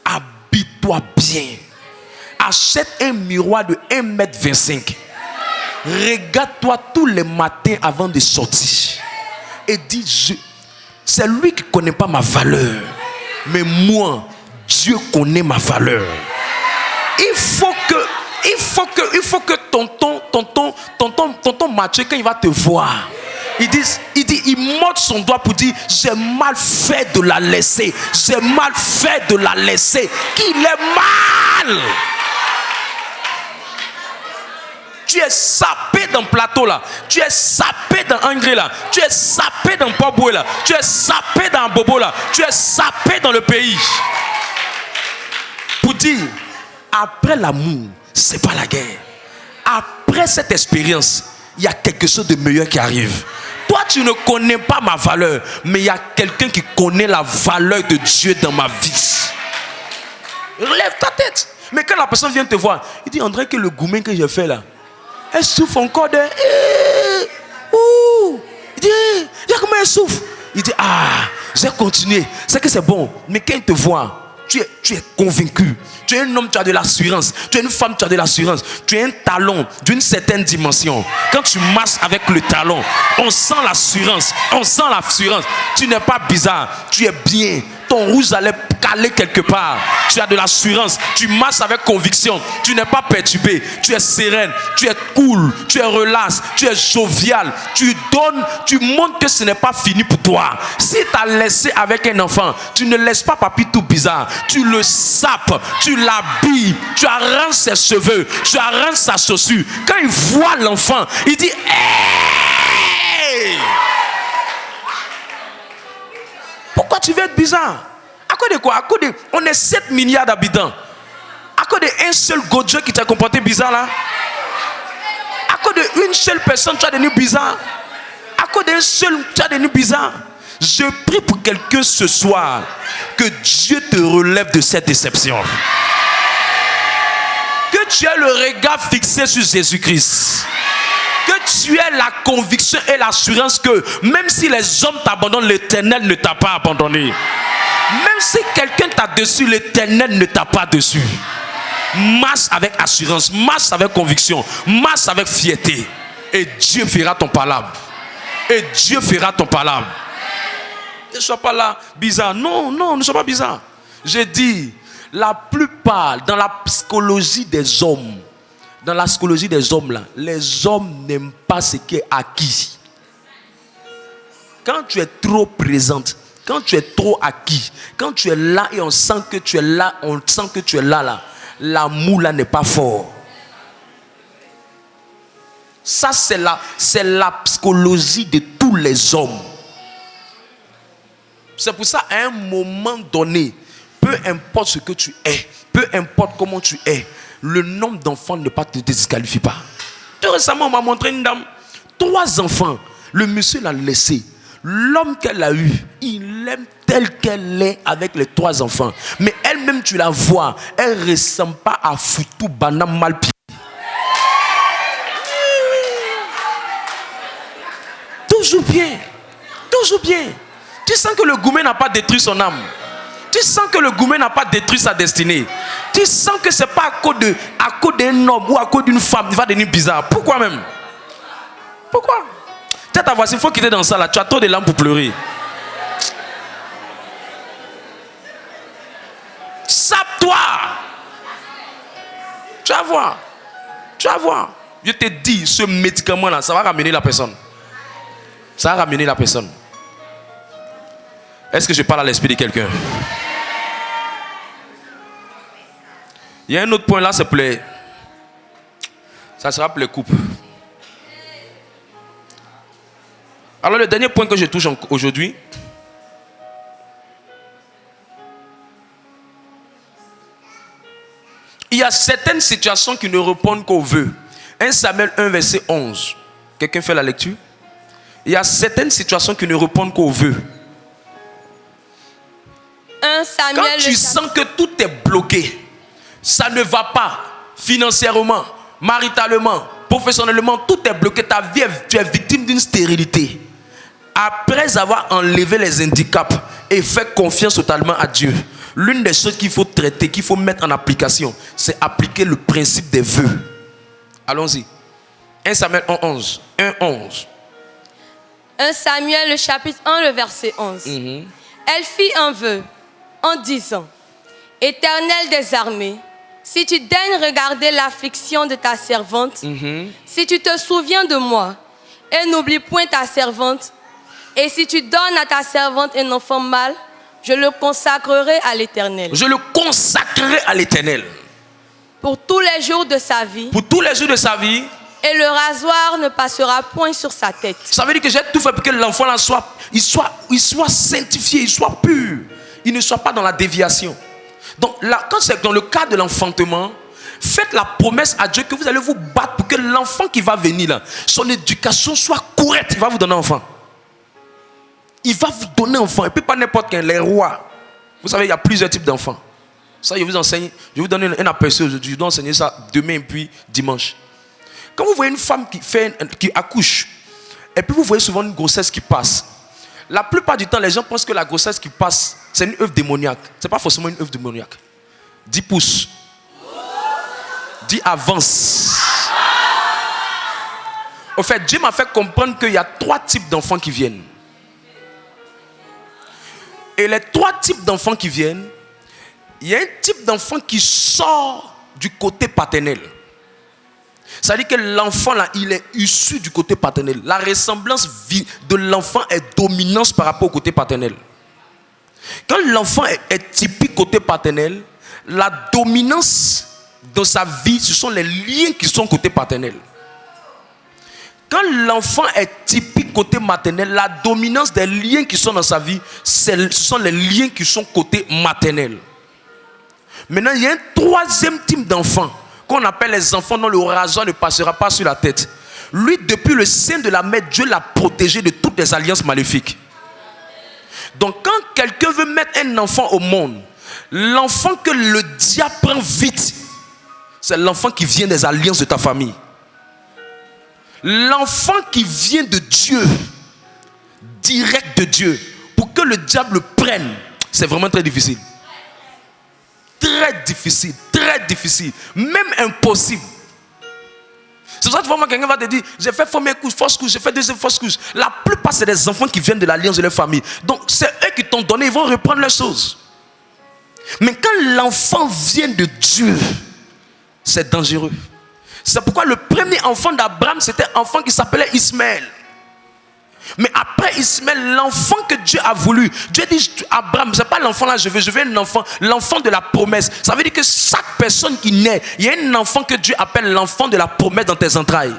Habille-toi bien. Achète un miroir de 1,25 m. Regarde-toi tous les matins avant de sortir. Et dis, c'est lui qui ne connaît pas ma valeur. Mais moi, Dieu connaît ma valeur. Il faut que tonton Mathieu, quand il va te voir, il monte son doigt pour dire, j'ai mal fait de la laisser. J'ai mal fait de la laisser. Qu'il est mal. Tu es sapé dans le plateau là. Tu es sapé dans Angré là. Tu es sapé dans Poboué là. Tu es sapé dans Bobo là. Tu es sapé dans le pays. Pour dire, après l'amour, c'est pas la guerre. Après cette expérience, il y a quelque chose de meilleur qui arrive. Toi, tu ne connais pas ma valeur, mais il y a quelqu'un qui connaît la valeur de Dieu dans ma vie. Relève ta tête. Mais quand la personne vient te voir, il dit, André, que le gourmet que j'ai fait là, elle souffre encore de... Il dit, comment elle souffre? Il dit, j'ai continué. C'est que c'est bon. Mais quand il te voit, tu es convaincu. Tu es un homme, tu as de l'assurance. Tu es une femme, tu as de l'assurance. Tu es un talon d'une certaine dimension. Quand tu marches avec le talon, on sent l'assurance. On sent l'assurance. Tu n'es pas bizarre. Tu es bien. Ton rouge allait caler quelque part. Tu as de l'assurance. Tu marches avec conviction. Tu n'es pas perturbé. Tu es sereine. Tu es cool. Tu es relax. Tu es jovial. Tu donnes. Tu montres que ce n'est pas fini pour toi. Si tu as laissé avec un enfant, tu ne laisses pas papy tout bizarre. Tu le sapes. Tu l'habilles. Tu arranges ses cheveux. Tu arranges sa chaussure. Quand il voit l'enfant, il dit hey! Pourquoi tu veux être bizarre? À cause de quoi? À cause de... On est 7 milliards d'habitants. À cause d'un seul Godjo qui t'a comporté bizarre là? À cause d'une seule personne, tu as devenu bizarre? À cause d'un seul, tu as devenu bizarre? Je prie pour quelqu'un ce soir que Dieu te relève de cette déception. Que tu aies le regard fixé sur Jésus-Christ. Que tu aies la conviction et l'assurance que même si les hommes t'abandonnent, l'Éternel ne t'a pas abandonné. Même si quelqu'un t'a dessus, l'Éternel ne t'a pas dessus. Marche avec assurance, marche avec conviction, marche avec fierté. Et Dieu fera ton palabre. Et Dieu fera ton palabre. Ne sois pas là bizarre. Non, ne sois pas bizarre. J'ai dit, la plupart, dans la psychologie des hommes, là, les hommes n'aiment pas ce qui est acquis. Quand tu es trop présente, quand tu es trop acquis, quand tu es là et on sent que tu es là, là, l'amour là n'est pas fort. Ça c'est la psychologie de tous les hommes. C'est pour ça, à un moment donné, peu importe ce que tu es, peu importe comment tu es, le nombre d'enfants ne te disqualifie pas. Tout récemment, on m'a montré une dame, 3 enfants. Le monsieur l'a laissé. L'homme qu'elle a eu, il l'aime tel qu'elle est avec les 3 enfants. Mais elle-même, tu la vois, elle ne ressemble pas à Foutou Banam Malpi. Toujours bien. Toujours bien. Tu sens que le gourmet n'a pas détruit son âme. Tu sens que le gourmet n'a pas détruit sa destinée. Tu sens que ce n'est pas à cause d'un homme ou à cause d'une femme qui va devenir bizarre. Pourquoi même? Pourquoi? Tu as ta voix, il faut quitter dans ça là. Tu as trop de larmes pour pleurer. Sape-toi. Tu vas voir. Tu vas voir. Je te dis, ce médicament là, ça va ramener la personne. Ça va ramener la personne. Est-ce que je parle à l'esprit de quelqu'un? Il y a un autre point là, c'est pour les... Ça sera pour les couples. Alors le dernier point que je touche aujourd'hui, il y a certaines situations qui ne répondent qu'aux vœux. 1 Samuel 1 verset 11. Quelqu'un fait la lecture? Il y a certaines situations qui ne répondent qu'aux vœux. 1 Samuel, quand tu sens que tout est bloqué, ça ne va pas financièrement, maritalement, professionnellement, tout est bloqué, ta vie, tu es victime d'une stérilité. Après avoir enlevé les handicaps et fait confiance totalement à Dieu, l'une des choses qu'il faut traiter, qu'il faut mettre en application, c'est appliquer le principe des vœux. Allons-y. 1 Samuel 11. 1 Samuel, le chapitre 1, le verset 11. Elle fit un vœu en disant: Éternel des armées, si tu daignes regarder l'affliction de ta servante, si tu te souviens de moi et n'oublie point ta servante, et si tu donnes à ta servante un enfant mâle, je le consacrerai à l'Éternel. Je le consacrerai à l'Éternel. Pour tous les jours de sa vie. Pour tous les jours de sa vie. et le rasoir ne passera point sur sa tête. Ça veut dire que j'ai tout fait pour que l'enfant là soit sanctifié, il soit pur. Il ne soit pas dans la déviation. Donc là, quand c'est dans le cas de l'enfantement, faites la promesse à Dieu que vous allez vous battre pour que l'enfant qui va venir là, son éducation soit correcte. Il va vous donner un enfant. Il va vous donner un enfant. Et puis pas n'importe quel, les rois. Vous savez, il y a plusieurs types d'enfants. Ça, je vous enseigne. Je vais vous donner un aperçu aujourd'hui. Je dois enseigner ça demain et puis dimanche. Quand vous voyez une femme qui accouche, et puis vous voyez souvent une grossesse qui passe, la plupart du temps, les gens pensent que la grossesse qui passe, c'est une œuvre démoniaque. Ce n'est pas forcément une œuvre démoniaque. 10 pouces. 10 avance. Au fait, Dieu m'a fait comprendre qu'il y a 3 types d'enfants qui viennent. Et les 3 types d'enfants qui viennent, il y a un type d'enfant qui sort du côté paternel. Ça veut dire que l'enfant là, il est issu du côté paternel. La ressemblance de l'enfant est dominante par rapport au côté paternel. Quand l'enfant est typique côté paternel, la dominance dans sa vie, ce sont les liens qui sont côté paternel. Quand l'enfant est typique côté maternel, la dominance des liens qui sont dans sa vie, ce sont les liens qui sont côté maternel. Maintenant, il y a un 3e type d'enfant qu'on appelle les enfants dont le rasoir ne passera pas sur la tête. Lui, depuis le sein de la mère, Dieu l'a protégé de toutes les alliances maléfiques. Donc, quand quelqu'un veut mettre un enfant au monde, l'enfant que le diable prend vite, c'est l'enfant qui vient des alliances de ta famille. L'enfant qui vient de Dieu, direct de Dieu, pour que le diable le prenne, c'est vraiment très difficile. Très difficile, même impossible. C'est pour ça que tu vois, quelqu'un va te dire, j'ai fait première couche, fausse couche, j'ai fait deuxième fausse couche. La plupart, c'est des enfants qui viennent de l'alliance de leur famille. Donc, c'est eux qui t'ont donné, ils vont reprendre les choses. Mais quand l'enfant vient de Dieu, c'est dangereux. C'est pourquoi le premier enfant d'Abraham, c'était un enfant qui s'appelait Ismaël. Mais après Ismaël, l'enfant que Dieu a voulu, Dieu dit à Abraham, c'est pas l'enfant là, je veux un enfant, l'enfant de la promesse. Ça veut dire que chaque personne qui naît, il y a un enfant que Dieu appelle l'enfant de la promesse dans tes entrailles.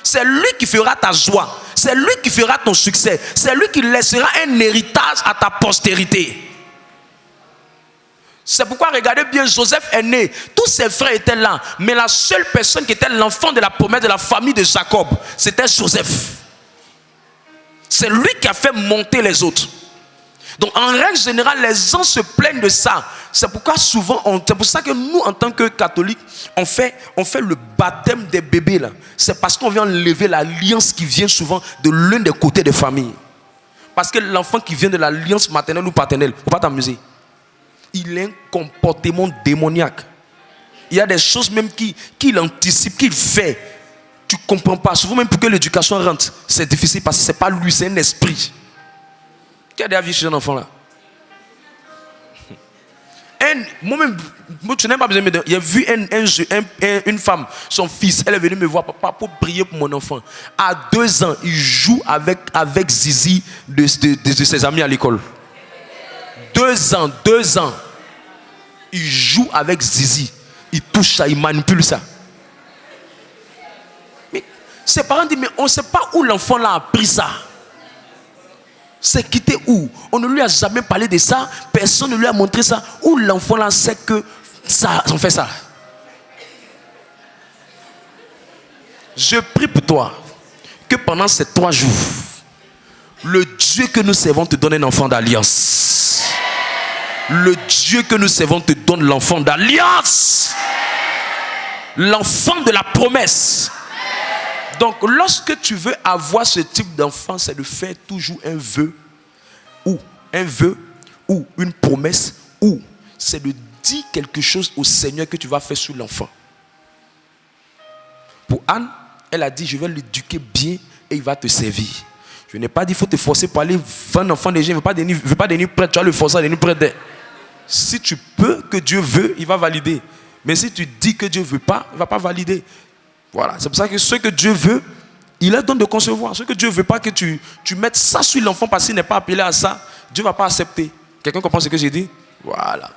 C'est lui qui fera ta joie, c'est lui qui fera ton succès, c'est lui qui laissera un héritage à ta postérité. C'est pourquoi, regardez bien, Joseph est né, tous ses frères étaient là, mais la seule personne qui était l'enfant de la promesse de la famille de Jacob, c'était Joseph. C'est lui qui a fait monter les autres. Donc en règle générale, les gens se plaignent de ça. C'est pourquoi souvent, c'est pour ça que nous, en tant que catholiques, on fait le baptême des bébés là. C'est parce qu'on vient enlever l'alliance qui vient souvent de l'un des côtés des familles. Parce que l'enfant qui vient de l'alliance maternelle ou paternelle, il ne faut pas t'amuser. Il a un comportement démoniaque. Il y a des choses même qu'il anticipe, qu'il fait. Tu ne comprends pas. Souvent même pour que l'éducation rentre, c'est difficile parce que ce n'est pas lui, c'est un esprit. Qui a déjà vu chez un enfant là? Moi-même, tu n'as pas besoin de me dire. J'ai vu une femme, son fils, elle est venue me voir, papa, pour prier pour mon enfant. À 2 ans, il joue avec Zizi de ses amis à l'école. 2 ans. Il joue avec Zizi. Il touche ça, il manipule ça. Mais ses parents disent, mais on ne sait pas où l'enfant là a appris ça. C'est quitté où? On ne lui a jamais parlé de ça. Personne ne lui a montré ça. Où l'enfant là sait que ça, on fait ça. Je prie pour toi que pendant ces 3 jours, le Dieu que nous servons te donne un enfant d'alliance. Le Dieu que nous servons te donne l'enfant d'alliance. L'enfant de la promesse. Donc, lorsque tu veux avoir ce type d'enfant, c'est de faire toujours un vœu ou une promesse, ou c'est de dire quelque chose au Seigneur que tu vas faire sur l'enfant. Pour Anne, elle a dit, je vais l'éduquer bien et il va te servir. Je n'ai pas dit, il faut te forcer pour aller faire un enfant déjà, il ne veut pas devenir prêtre, tu vas le forcer à devenir prêtre. Si tu peux, que Dieu veut, il va valider. Mais si tu dis que Dieu ne veut pas, il ne va pas valider. Voilà, c'est pour ça que ce que Dieu veut, il leur donne de concevoir. Ce que Dieu ne veut pas que tu mettes ça sur l'enfant parce qu'il n'est pas appelé à ça, Dieu ne va pas accepter. Quelqu'un comprend ce que j'ai dit? Voilà.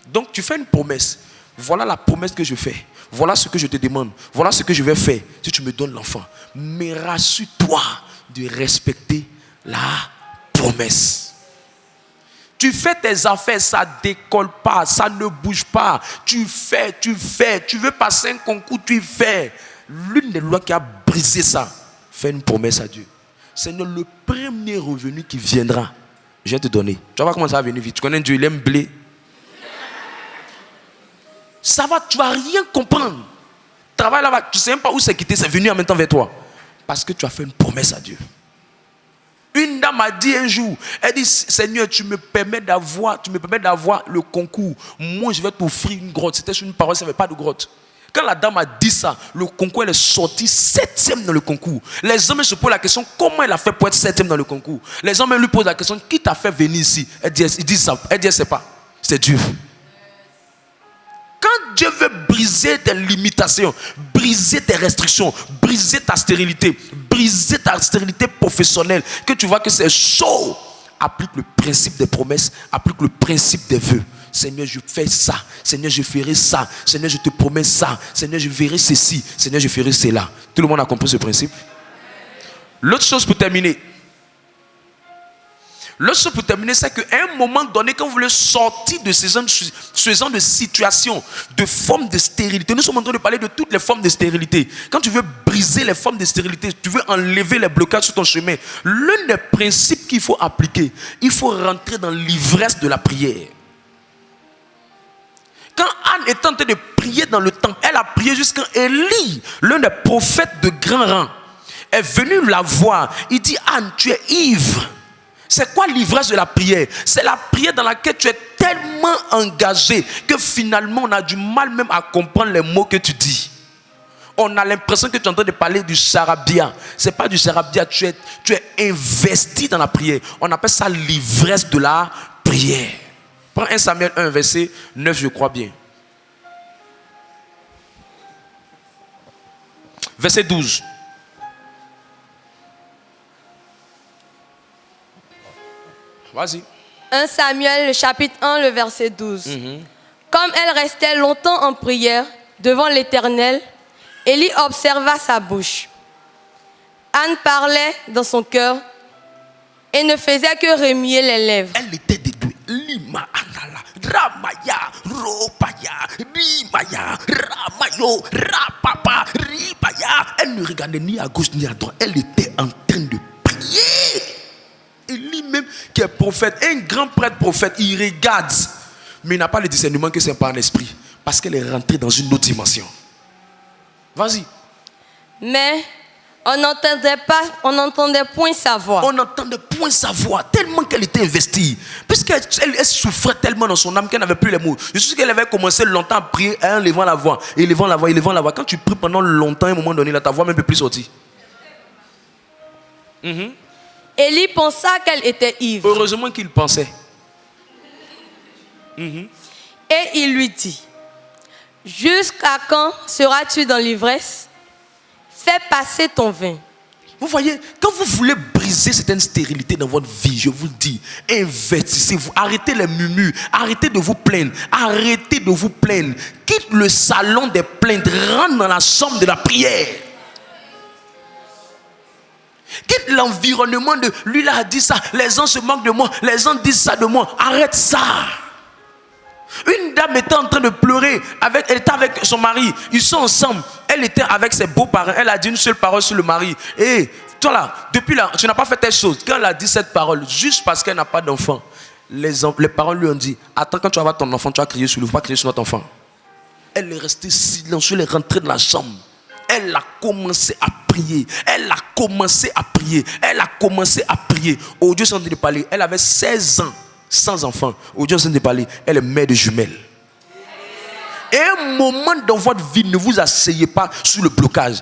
Donc tu fais une promesse. voilà la promesse que je fais. Voilà ce que je te demande. Voilà ce que je vais faire si tu me donnes l'enfant. Mais rassure-toi de respecter la promesse. Tu fais tes affaires, ça ne décolle pas, ça ne bouge pas. Tu fais. Tu veux passer un concours, tu fais. L'une des lois qui a brisé ça, fais une promesse à Dieu. Seigneur, le premier revenu qui viendra, je vais te donner. Tu vas voir comment ça va venir vite. Tu connais Dieu, il aime blé. Ça va, tu ne vas rien comprendre. Travaille là-bas, tu ne sais même pas où c'est quitté, c'est venu en même temps vers toi. Parce que tu as fait une promesse à Dieu. Une dame a dit un jour, elle dit, Seigneur, tu me permets d'avoir le concours. Moi, je vais t'offrir une grotte. C'était sur une parole, ça n'avait pas de grotte. Quand la dame a dit ça, le concours, elle est sortie 7e dans le concours. Les hommes se posent la question, comment elle a fait pour être 7e dans le concours? Les hommes lui posent la question, qui t'a fait venir ici? Elle dit, elle sait pas. C'est Dieu. Quand Dieu veut briser tes limitations, briser tes restrictions, briser ta stérilité professionnelle, que tu vois que c'est chaud, applique le principe des promesses, applique le principe des vœux. Seigneur, je fais ça. Seigneur, je ferai ça. Seigneur, je te promets ça. Seigneur, je verrai ceci. Seigneur, je ferai cela. Tout le monde a compris ce principe? L'autre chose pour terminer, c'est qu'à un moment donné, quand vous voulez sortir de ce genre de situation, de forme de stérilité, nous sommes en train de parler de toutes les formes de stérilité. Quand tu veux briser les formes de stérilité, tu veux enlever les blocages sur ton chemin, l'un des principes qu'il faut appliquer, il faut rentrer dans l'ivresse de la prière. Quand Anne était en train de prier dans le temple, elle a prié jusqu'à Élie, l'un des prophètes de grand rang, est venu la voir. Il dit, Anne, tu es ivre. C'est quoi l'ivresse de la prière? C'est la prière dans laquelle tu es tellement engagé que finalement on a du mal même à comprendre les mots que tu dis. On a l'impression que tu es en train de parler du charabia. Ce n'est pas du charabia, tu es investi dans la prière. On appelle ça l'ivresse de la prière. Prends 1 Samuel 1, verset 9, je crois bien. Verset 12. Vas-y. 1 Samuel, le chapitre 1, le verset 12. Comme elle restait longtemps en prière devant l'Éternel, Élie observa sa bouche. Anne parlait dans son cœur et ne faisait que remuer les lèvres. Elle était déduite. Lima anala, ramaya, ropaya, rimaya, ramayo, rapapa, ribaya. Elle ne regardait ni à gauche ni à droite. Elle était en train de prier. Élie même, qui est prophète, un grand prêtre prophète, il regarde, mais il n'a pas le discernement que c'est par l'esprit, parce qu'elle est rentrée dans une autre dimension. Vas-y. Mais on n'entendait point sa voix. On n'entendait point sa voix, tellement qu'elle était investie. Puisqu'elle souffrait tellement dans son âme qu'elle n'avait plus les mots. Je suis sûr qu'elle avait commencé longtemps à prier en levant la voix, et levant la voix, et levant la voix. Quand tu pries pendant longtemps, à un moment donné, là, ta voix même ne peut plus sortir. Élie pensa qu'elle était ivre. Heureusement qu'il pensait. Et il lui dit, jusqu'à quand seras-tu dans l'ivresse? Fais passer ton vin. Vous voyez, quand vous voulez briser certaines stérilités dans votre vie, je vous le dis, investissez-vous, arrêtez les murmures, arrêtez de vous plaindre, quitte le salon des plaintes, rentre dans la chambre de la prière. Quitte l'environnement de lui là a dit ça, les gens se moquent de moi, les gens disent ça de moi, arrête ça. Une dame était en train de pleurer, elle était avec son mari, ils sont ensemble, elle était avec ses beaux-parents, elle a dit une seule parole sur le mari. Et toi là, depuis là, tu n'as pas fait telle chose. Quand elle a dit cette parole, juste parce qu'elle n'a pas d'enfant, les parents lui ont dit, attends, quand tu vas avoir ton enfant, tu vas crier sur lui, il ne faut pas crier sur notre enfant. Elle est restée silencieuse, elle est rentrée dans la chambre. Elle a commencé à prier. Au Dieu, sans de parler, elle avait 16 ans, sans enfant. Au Dieu, sans de parler, elle est mère de jumelles. Et un moment dans votre vie, ne vous asseyez pas sur le blocage.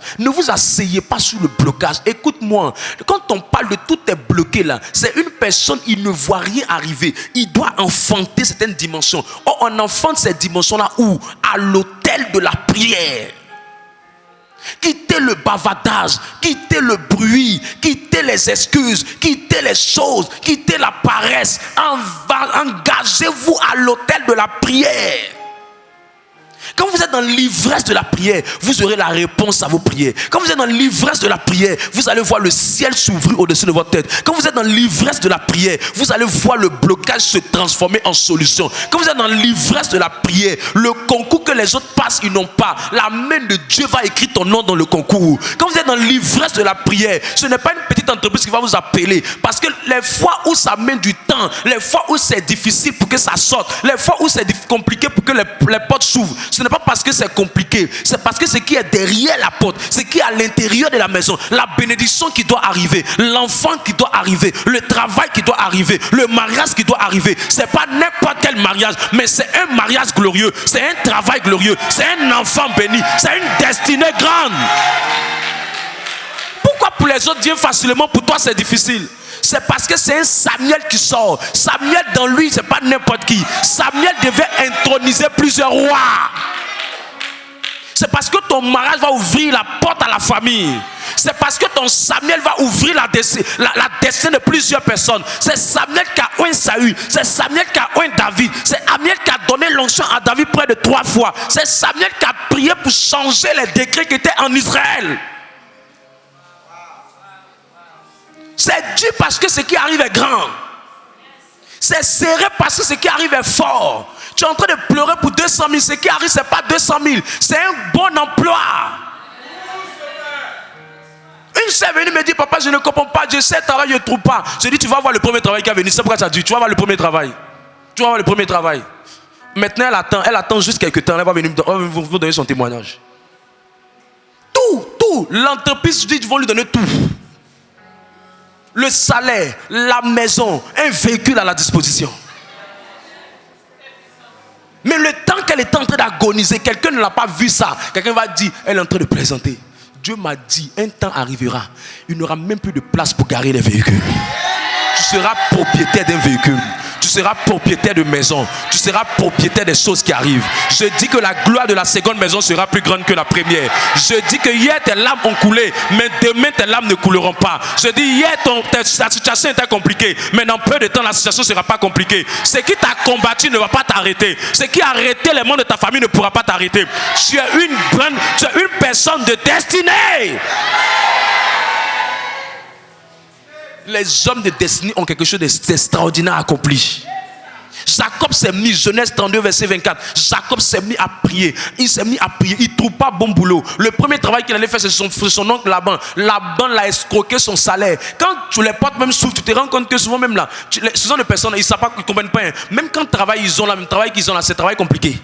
Écoute-moi, quand on parle de tout est bloqué là, c'est une personne, il ne voit rien arriver. Il doit enfanter certaines dimensions. Or, on enfante ces dimensions-là où? À l'autel de la prière. Quittez le bavardage, quittez le bruit, quittez les excuses, quittez les choses, quittez la paresse. Engagez-vous à l'autel de la prière. vous êtes dans l'ivresse de la prière, vous aurez la réponse à vos prières. Quand vous êtes dans l'ivresse de la prière, vous allez voir le ciel s'ouvrir au-dessus de votre tête. Quand vous êtes dans l'ivresse de la prière, vous allez voir le blocage se transformer en solution. Quand vous êtes dans l'ivresse de la prière, le concours que les autres passent, ils n'ont pas. La main de Dieu va écrire ton nom dans le concours. Quand vous êtes dans l'ivresse de la prière, ce n'est pas une petite entreprise qui va vous appeler. Parce que les fois où ça met du temps, les fois où c'est difficile pour que ça sorte, les fois où c'est compliqué pour que les portes s'ouvrent, ce n'est pas parce que c'est compliqué, c'est parce que ce qui est derrière la porte, ce qui est à l'intérieur de la maison, la bénédiction qui doit arriver, l'enfant qui doit arriver, le travail qui doit arriver, le mariage qui doit arriver. C'est pas n'importe quel mariage, mais c'est un mariage glorieux, c'est un travail glorieux, c'est un enfant béni, c'est une destinée grande. Pourquoi pour les autres vient facilement, pour toi c'est difficile? C'est parce que c'est un Samuel qui sort. Samuel dans lui, c'est pas n'importe qui. Samuel devait introniser plusieurs rois. C'est parce que ton mariage va ouvrir la porte à la famille. C'est parce que ton Samuel va ouvrir la destinée de plusieurs personnes. C'est Samuel qui a oint Saül. C'est Samuel qui a oint David. C'est Samuel qui a donné l'onction à David près de 3 fois. C'est Samuel qui a prié pour changer les décrets qui étaient en Israël. C'est Dieu parce que ce qui arrive est grand. C'est serré parce que ce qui arrive est fort. Tu es en train de pleurer pour 200 000. Ce qui arrive, ce n'est pas 200 000. C'est un bon emploi. Une sœur est venue me dire, papa, je ne comprends pas. Je sais, travail, je ne trouve pas. Je dis, tu vas voir le premier travail qui est venu. C'est pourquoi tu as dit, tu vas voir le premier travail. Tu vas voir le premier travail. Maintenant, elle attend juste quelques temps. Elle va venir vous donner son témoignage. Tout. L'entreprise dit, ils vont lui donner tout. Le salaire, la maison, un véhicule à la disposition. Mais le temps qu'elle est en train d'agoniser, quelqu'un ne l'a pas vu ça. Quelqu'un va dire, elle est en train de plaisanter. Dieu m'a dit, un temps arrivera, il n'y aura même plus de place pour garer les véhicules. Tu seras propriétaire d'un véhicule. Tu seras propriétaire de maison. Tu seras propriétaire des choses qui arrivent. Je dis que la gloire de la seconde maison sera plus grande que la première. Je dis que hier tes larmes ont coulé, mais demain tes larmes ne couleront pas. Je dis hier ta situation était compliquée, mais dans peu de temps la situation ne sera pas compliquée. Ce qui t'a combattu ne va pas t'arrêter. Ce qui a arrêté les membres de ta famille ne pourra pas t'arrêter. Tu es une personne de destinée. Les hommes de destinée ont quelque chose d'extraordinaire accompli. Jacob s'est mis, Genèse 32, verset 24. Jacob s'est mis à prier. Il s'est mis à prier. Il ne trouve pas bon boulot. Le premier travail qu'il allait faire, c'est son oncle Laban. Laban l'a escroqué son salaire. Quand tu les portes même s'ouvrent, tu te rends compte que souvent même là, ce sont des personnes, ils ne savent pas, ils ne comprennent pas. Même quand le travail ils ont là, le travail qu'ils ont là, c'est un travail compliqué.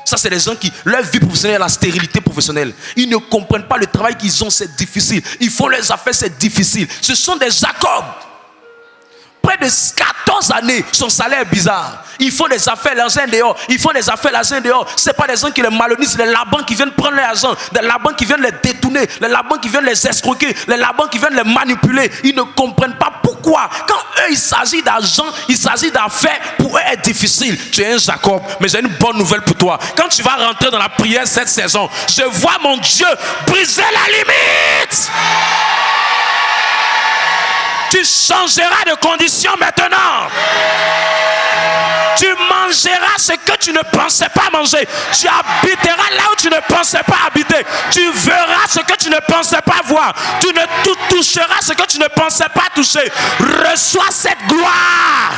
Ça, c'est des gens qui, leur vie professionnelle est la stérilité professionnelle. Ils ne comprennent pas le travail qu'ils ont, c'est difficile. Ils font leurs affaires, c'est difficile. Ce sont des Jacob. Près de 14 années, son salaire est bizarre. Ils font des affaires, l'argent dehors. Ils font des affaires, l'argent dehors. Ce n'est pas des gens qui les malhonnissent, les Laban qui viennent prendre l'argent, les Laban qui viennent les détourner, les Laban qui viennent les escroquer, les Laban qui viennent les manipuler. Ils ne comprennent pas pourquoi. Quand eux, il s'agit d'argent, il s'agit d'affaires, pour eux, est difficile. Tu es un Jacob, mais j'ai une bonne nouvelle pour toi. Quand tu vas rentrer dans la prière cette saison, je vois mon Dieu briser la limite. Tu changeras de condition maintenant. Tu mangeras ce que tu ne pensais pas manger. Tu habiteras là où tu ne pensais pas habiter. Tu verras ce que tu ne pensais pas voir. Tu ne toucheras ce que tu ne pensais pas toucher. Reçois cette gloire.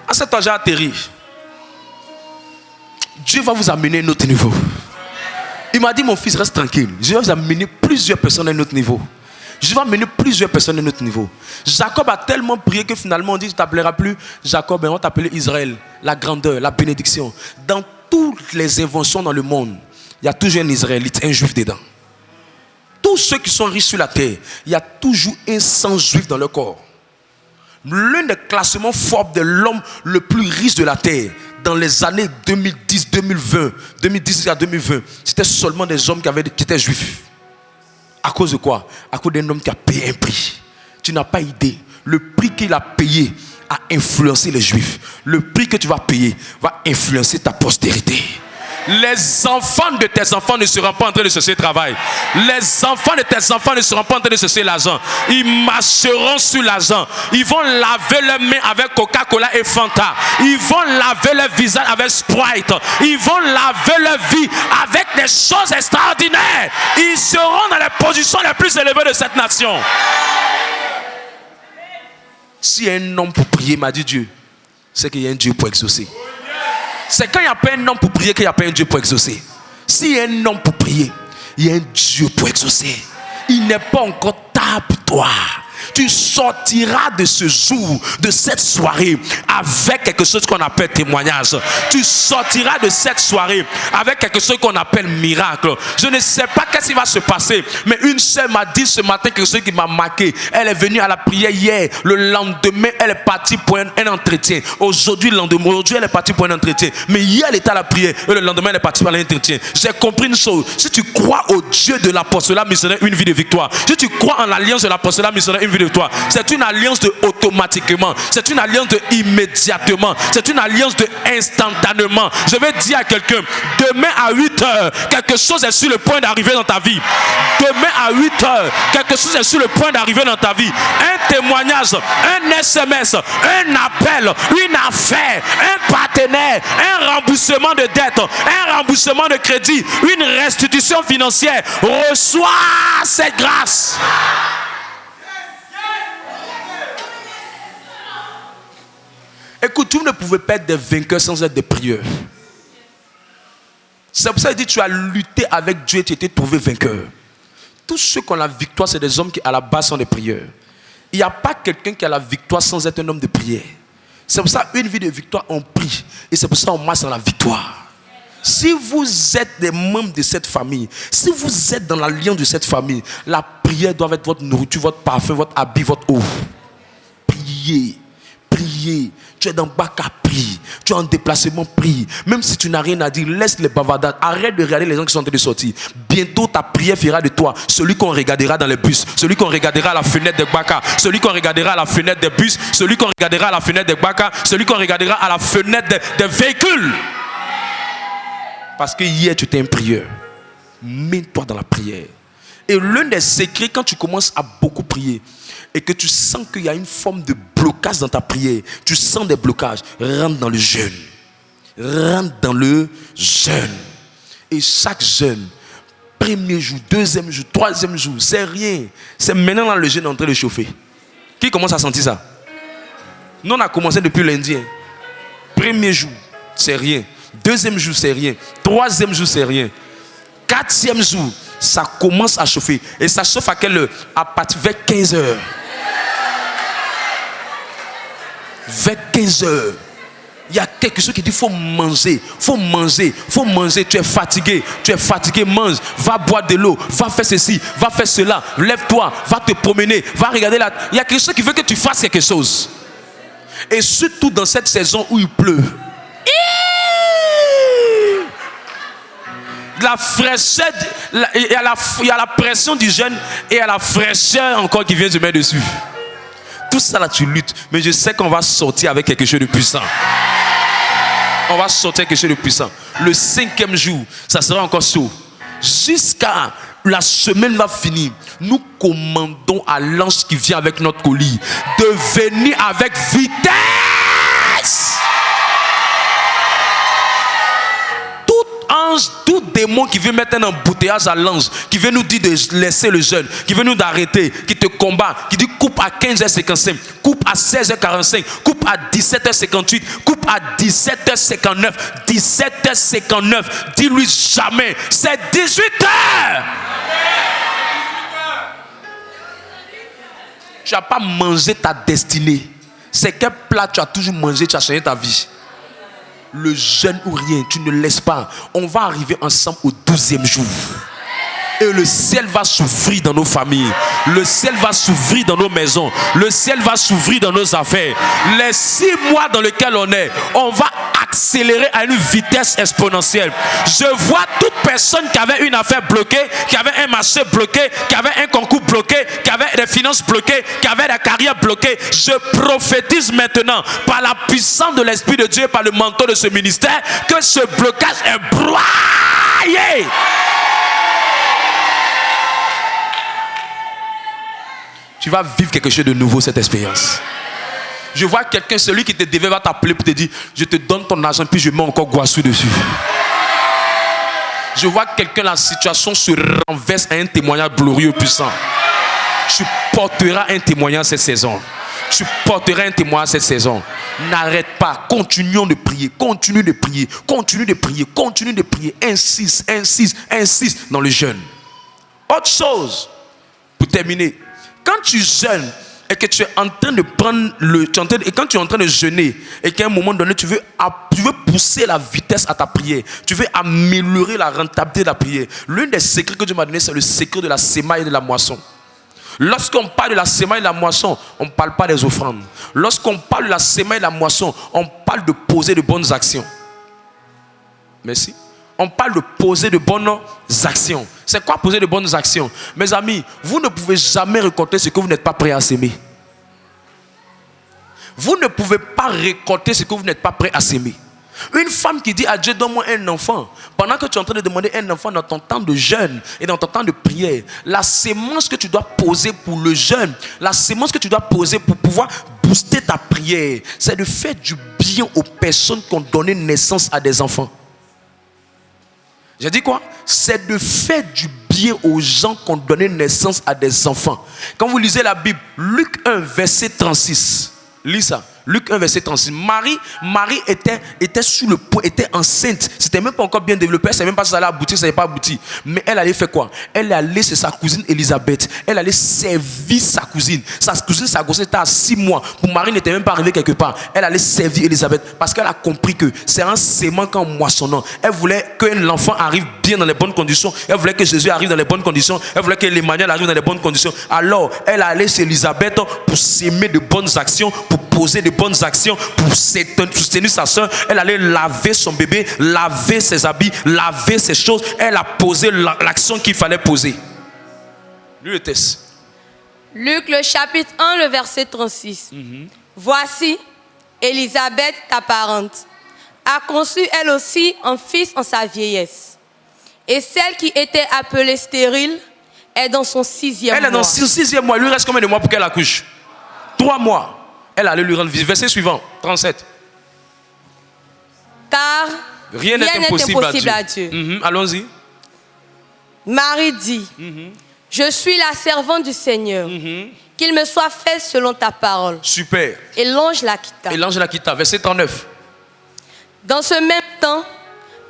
À cet âge atterri, Dieu va vous amener à un autre niveau. Il m'a dit, mon fils, reste tranquille. Je vais vous amener plusieurs personnes à un autre niveau. Je vais amener plusieurs personnes à notre niveau. Jacob a tellement prié que finalement on dit, tu ne t'appelleras plus Jacob, et on t'appelait Israël. La grandeur, la bénédiction. Dans toutes les inventions dans le monde, il y a toujours un Israélite, un juif dedans. Tous ceux qui sont riches sur la terre, il y a toujours un sang juif dans leur corps. L'un des classements Forbes de l'homme le plus riche de la terre, dans les années 2010 à 2020, c'était seulement des hommes qui étaient juifs. À cause de quoi? À cause d'un homme qui a payé un prix. Tu n'as pas idée. Le prix qu'il a payé a influencé les Juifs. Le prix que tu vas payer va influencer ta postérité. Les enfants de tes enfants ne seront pas en train de chercher le travail. Les enfants de tes enfants ne seront pas en train de chercher l'argent. Ils marcheront sur l'argent. Ils vont laver leurs mains avec Coca-Cola et Fanta. Ils vont laver leur visage avec Sprite. Ils vont laver leur vie avec des choses extraordinaires. Ils seront dans les positions les plus élevées de cette nation. Si un homme pour prier, m'a dit Dieu, c'est qu'il y a un Dieu pour exaucer. C'est quand il n'y a pas un homme pour prier qu'il n'y a pas un Dieu pour exaucer. S'il y a un homme pour prier, il y a un Dieu pour exaucer. Il n'est pas encore tard pour toi. Tu sortiras de ce jour, de cette soirée, avec quelque chose qu'on appelle témoignage. Tu sortiras de cette soirée avec quelque chose qu'on appelle miracle. Je ne sais pas qu'est-ce qui va se passer, mais une sœur m'a dit ce matin quelque chose qui m'a marqué. Elle est venue à la prière hier. Le lendemain, elle est partie pour un entretien. Aujourd'hui, elle est partie pour un entretien. Mais hier, elle était à la prière. Et le lendemain, elle est partie pour un entretien. J'ai compris une chose. Si tu crois au Dieu de l'apostolat missionnaire, une vie de victoire. Si tu crois en l'alliance de l'apostolat missionnaire, une vie de victoire. C'est une alliance de automatiquement. C'est une alliance de immédiatement. C'est une alliance de instantanément. Je vais dire à quelqu'un, demain à 8h, quelque chose est sur le point d'arriver dans ta vie. Demain à 8h, quelque chose est sur le point d'arriver dans ta vie. Un témoignage, un SMS, un appel, une affaire, un partenaire, un remboursement de dette, un remboursement de crédit, une restitution financière. Reçois cette grâce. Écoute, tu ne pouvais pas être des vainqueurs sans être des prieurs. C'est pour ça qu'il dit tu as lutté avec Dieu et tu étais trouvé vainqueur. Tous ceux qui ont la victoire, c'est des hommes qui à la base sont des prieurs. Il n'y a pas quelqu'un qui a la victoire sans être un homme de prière. C'est pour ça une vie de victoire, on prie. Et c'est pour ça qu'on marche dans la victoire. Si vous êtes des membres de cette famille, si vous êtes dans l'alliance de cette famille, la prière doit être votre nourriture, votre parfum, votre habit, votre eau. Priez. Priez. Tu es dans Baka, prie. Tu es en déplacement, prie. Même si tu n'as rien à dire, laisse les bavardades. Arrête de regarder les gens qui sont en train de sortir. Bientôt, ta prière fera de toi celui qu'on regardera dans les bus, celui qu'on regardera à la fenêtre de Baka, celui qu'on regardera à la fenêtre des bus, celui qu'on regardera à la fenêtre de Baka, celui qu'on regardera à la fenêtre des véhicules. Parce que hier, tu étais un prieur. Mets-toi dans la prière. Et l'un des secrets, quand tu commences à beaucoup prier, et que tu sens qu'il y a une forme de blocage dans ta prière, tu sens des blocages, rentre dans le jeûne. Rentre dans le jeûne. Et chaque jeûne, premier jour, deuxième jour, troisième jour, c'est rien. C'est maintenant dans le jeûne en train de chauffer. Qui commence à sentir ça? Nous, on a commencé depuis lundi. Premier jour, c'est rien. Deuxième jour, c'est rien. Troisième jour, c'est rien. Quatrième jour, ça commence à chauffer. Et ça chauffe à quelle heure? À partir de 15h. Vers 15h. Il y a quelque chose qui dit faut manger, faut manger, faut manger. Tu es fatigué, mange. Va boire de l'eau, va faire ceci, va faire cela. Lève-toi, va te promener, va regarder là. Il y a quelque chose qui veut que tu fasses quelque chose. Et surtout dans cette saison où il pleut. La fraîcheur, il y a la pression du jeûne et il y a la fraîcheur encore qui vient se mettre dessus. Tout ça là tu luttes, mais je sais qu'on va sortir avec quelque chose de puissant. On va sortir avec quelque chose de puissant. Le 5e jour, ça sera encore chaud. Jusqu'à la semaine va finir, nous commandons à l'ange qui vient avec notre colis de venir avec vitesse. Tout démon qui veut mettre un embouteillage à l'ange, qui veut nous dire de laisser le jeûne, qui veut nous d'arrêter, qui te combat, qui dit coupe à 15h55, coupe à 16h45, coupe à 17h58, coupe à 17h59, 17h59, dis-lui jamais, c'est 18h. Tu n'as pas mangé ta destinée. C'est quel plat tu as toujours mangé, tu as changé ta vie. Le jeûne ou rien, tu ne laisses pas. On va arriver ensemble au 12e jour. Et le ciel va s'ouvrir dans nos familles. Le ciel va s'ouvrir dans nos maisons. Le ciel va s'ouvrir dans nos affaires. Les 6 mois dans lesquels on est, on va accélérer à une vitesse exponentielle. Je vois toute personne qui avait une affaire bloquée, qui avait un marché bloqué, qui avait un concours bloqué, qui avait des finances bloquées, qui avait la carrière bloquée. Je prophétise maintenant par la puissance de l'Esprit de Dieu, par le manteau de ce ministère, que ce blocage est broyé. Tu vas vivre quelque chose de nouveau, cette expérience. Je vois quelqu'un, celui qui te devait va t'appeler pour te dire, je te donne ton argent, puis je mets encore Guassou dessus. Je vois quelqu'un, la situation se renverse à un témoignage glorieux, puissant. Tu porteras un témoignage cette saison. Tu porteras un témoignage cette saison. N'arrête pas, continuons de prier, continue de prier, continue de prier, continue de prier. Insiste, insiste, insiste dans le jeûne. Autre chose, pour terminer, quand tu jeûnes, et que tu es en train de prendre et quand tu es en train de jeûner et qu'à un moment donné tu veux pousser la vitesse à ta prière, tu veux améliorer la rentabilité de la prière, l'un des secrets que Dieu m'a donné, c'est le secret de la semaille et de la moisson. Lorsqu'on parle de la semaille et de la moisson, on ne parle pas des offrandes. Lorsqu'on parle de la semaille et de la moisson, on parle de poser de bonnes actions. Merci. On parle de poser de bonnes actions. C'est quoi poser de bonnes actions? Mes amis, vous ne pouvez jamais récolter ce que vous n'êtes pas prêt à s'aimer. Vous ne pouvez pas récolter ce que vous n'êtes pas prêt à s'aimer. Une femme qui dit à Dieu, donne-moi un enfant, pendant que tu es en train de demander un enfant dans ton temps de jeûne et dans ton temps de prière, la sémence que tu dois poser pour le jeûne, la sémence que tu dois poser pour pouvoir booster ta prière, c'est de faire du bien aux personnes qui ont donné naissance à des enfants. J'ai dit quoi? C'est de faire du bien aux gens qui ont donné naissance à des enfants. Quand vous lisez la Bible, Luc 1, verset 36, lis ça. Luc 1, verset 36. Marie était sous le poids, était enceinte. C'était même pas encore bien développé. Elle ne savait même pas si ça allait aboutir, ça n'allait pas aboutir. Mais elle allait faire quoi? Elle allait chez sa cousine Élisabeth. Elle allait servir sa cousine. Sa grossesse était à 6 mois. Pour Marie n'était même pas arrivée quelque part. Elle allait servir Élisabeth parce qu'elle a compris que c'est un sément qu'en moissonnant. Elle voulait que l'enfant arrive bien dans les bonnes conditions. Elle voulait que Jésus arrive dans les bonnes conditions. Elle voulait que l'Emmanuel arrive dans les bonnes conditions. Alors, elle allait chez Élisabeth pour s'aimer de bonnes actions, pour poser de bonnes actions, pour soutenir sa soeur. Elle allait laver son bébé, laver ses habits, laver ses choses. Elle a posé l'action qu'il fallait poser. Lis le texte. Luc, le chapitre 1, le verset 36. Voici, Élisabeth, ta parente, a conçu elle aussi un fils en sa vieillesse. Et celle qui était appelée stérile est dans son 6e mois. Elle est dans son 6e mois. Il lui reste combien de mois pour qu'elle accouche? 3 mois. Elle allait lui rendre visite. Verset suivant, 37. Car rien n'est impossible à Dieu. Allons-y. Marie dit, je suis la servante du Seigneur. Qu'il me soit fait selon ta parole. Super. Et l'ange la quitta. Et l'ange la quitta. Verset 39. Dans ce même temps,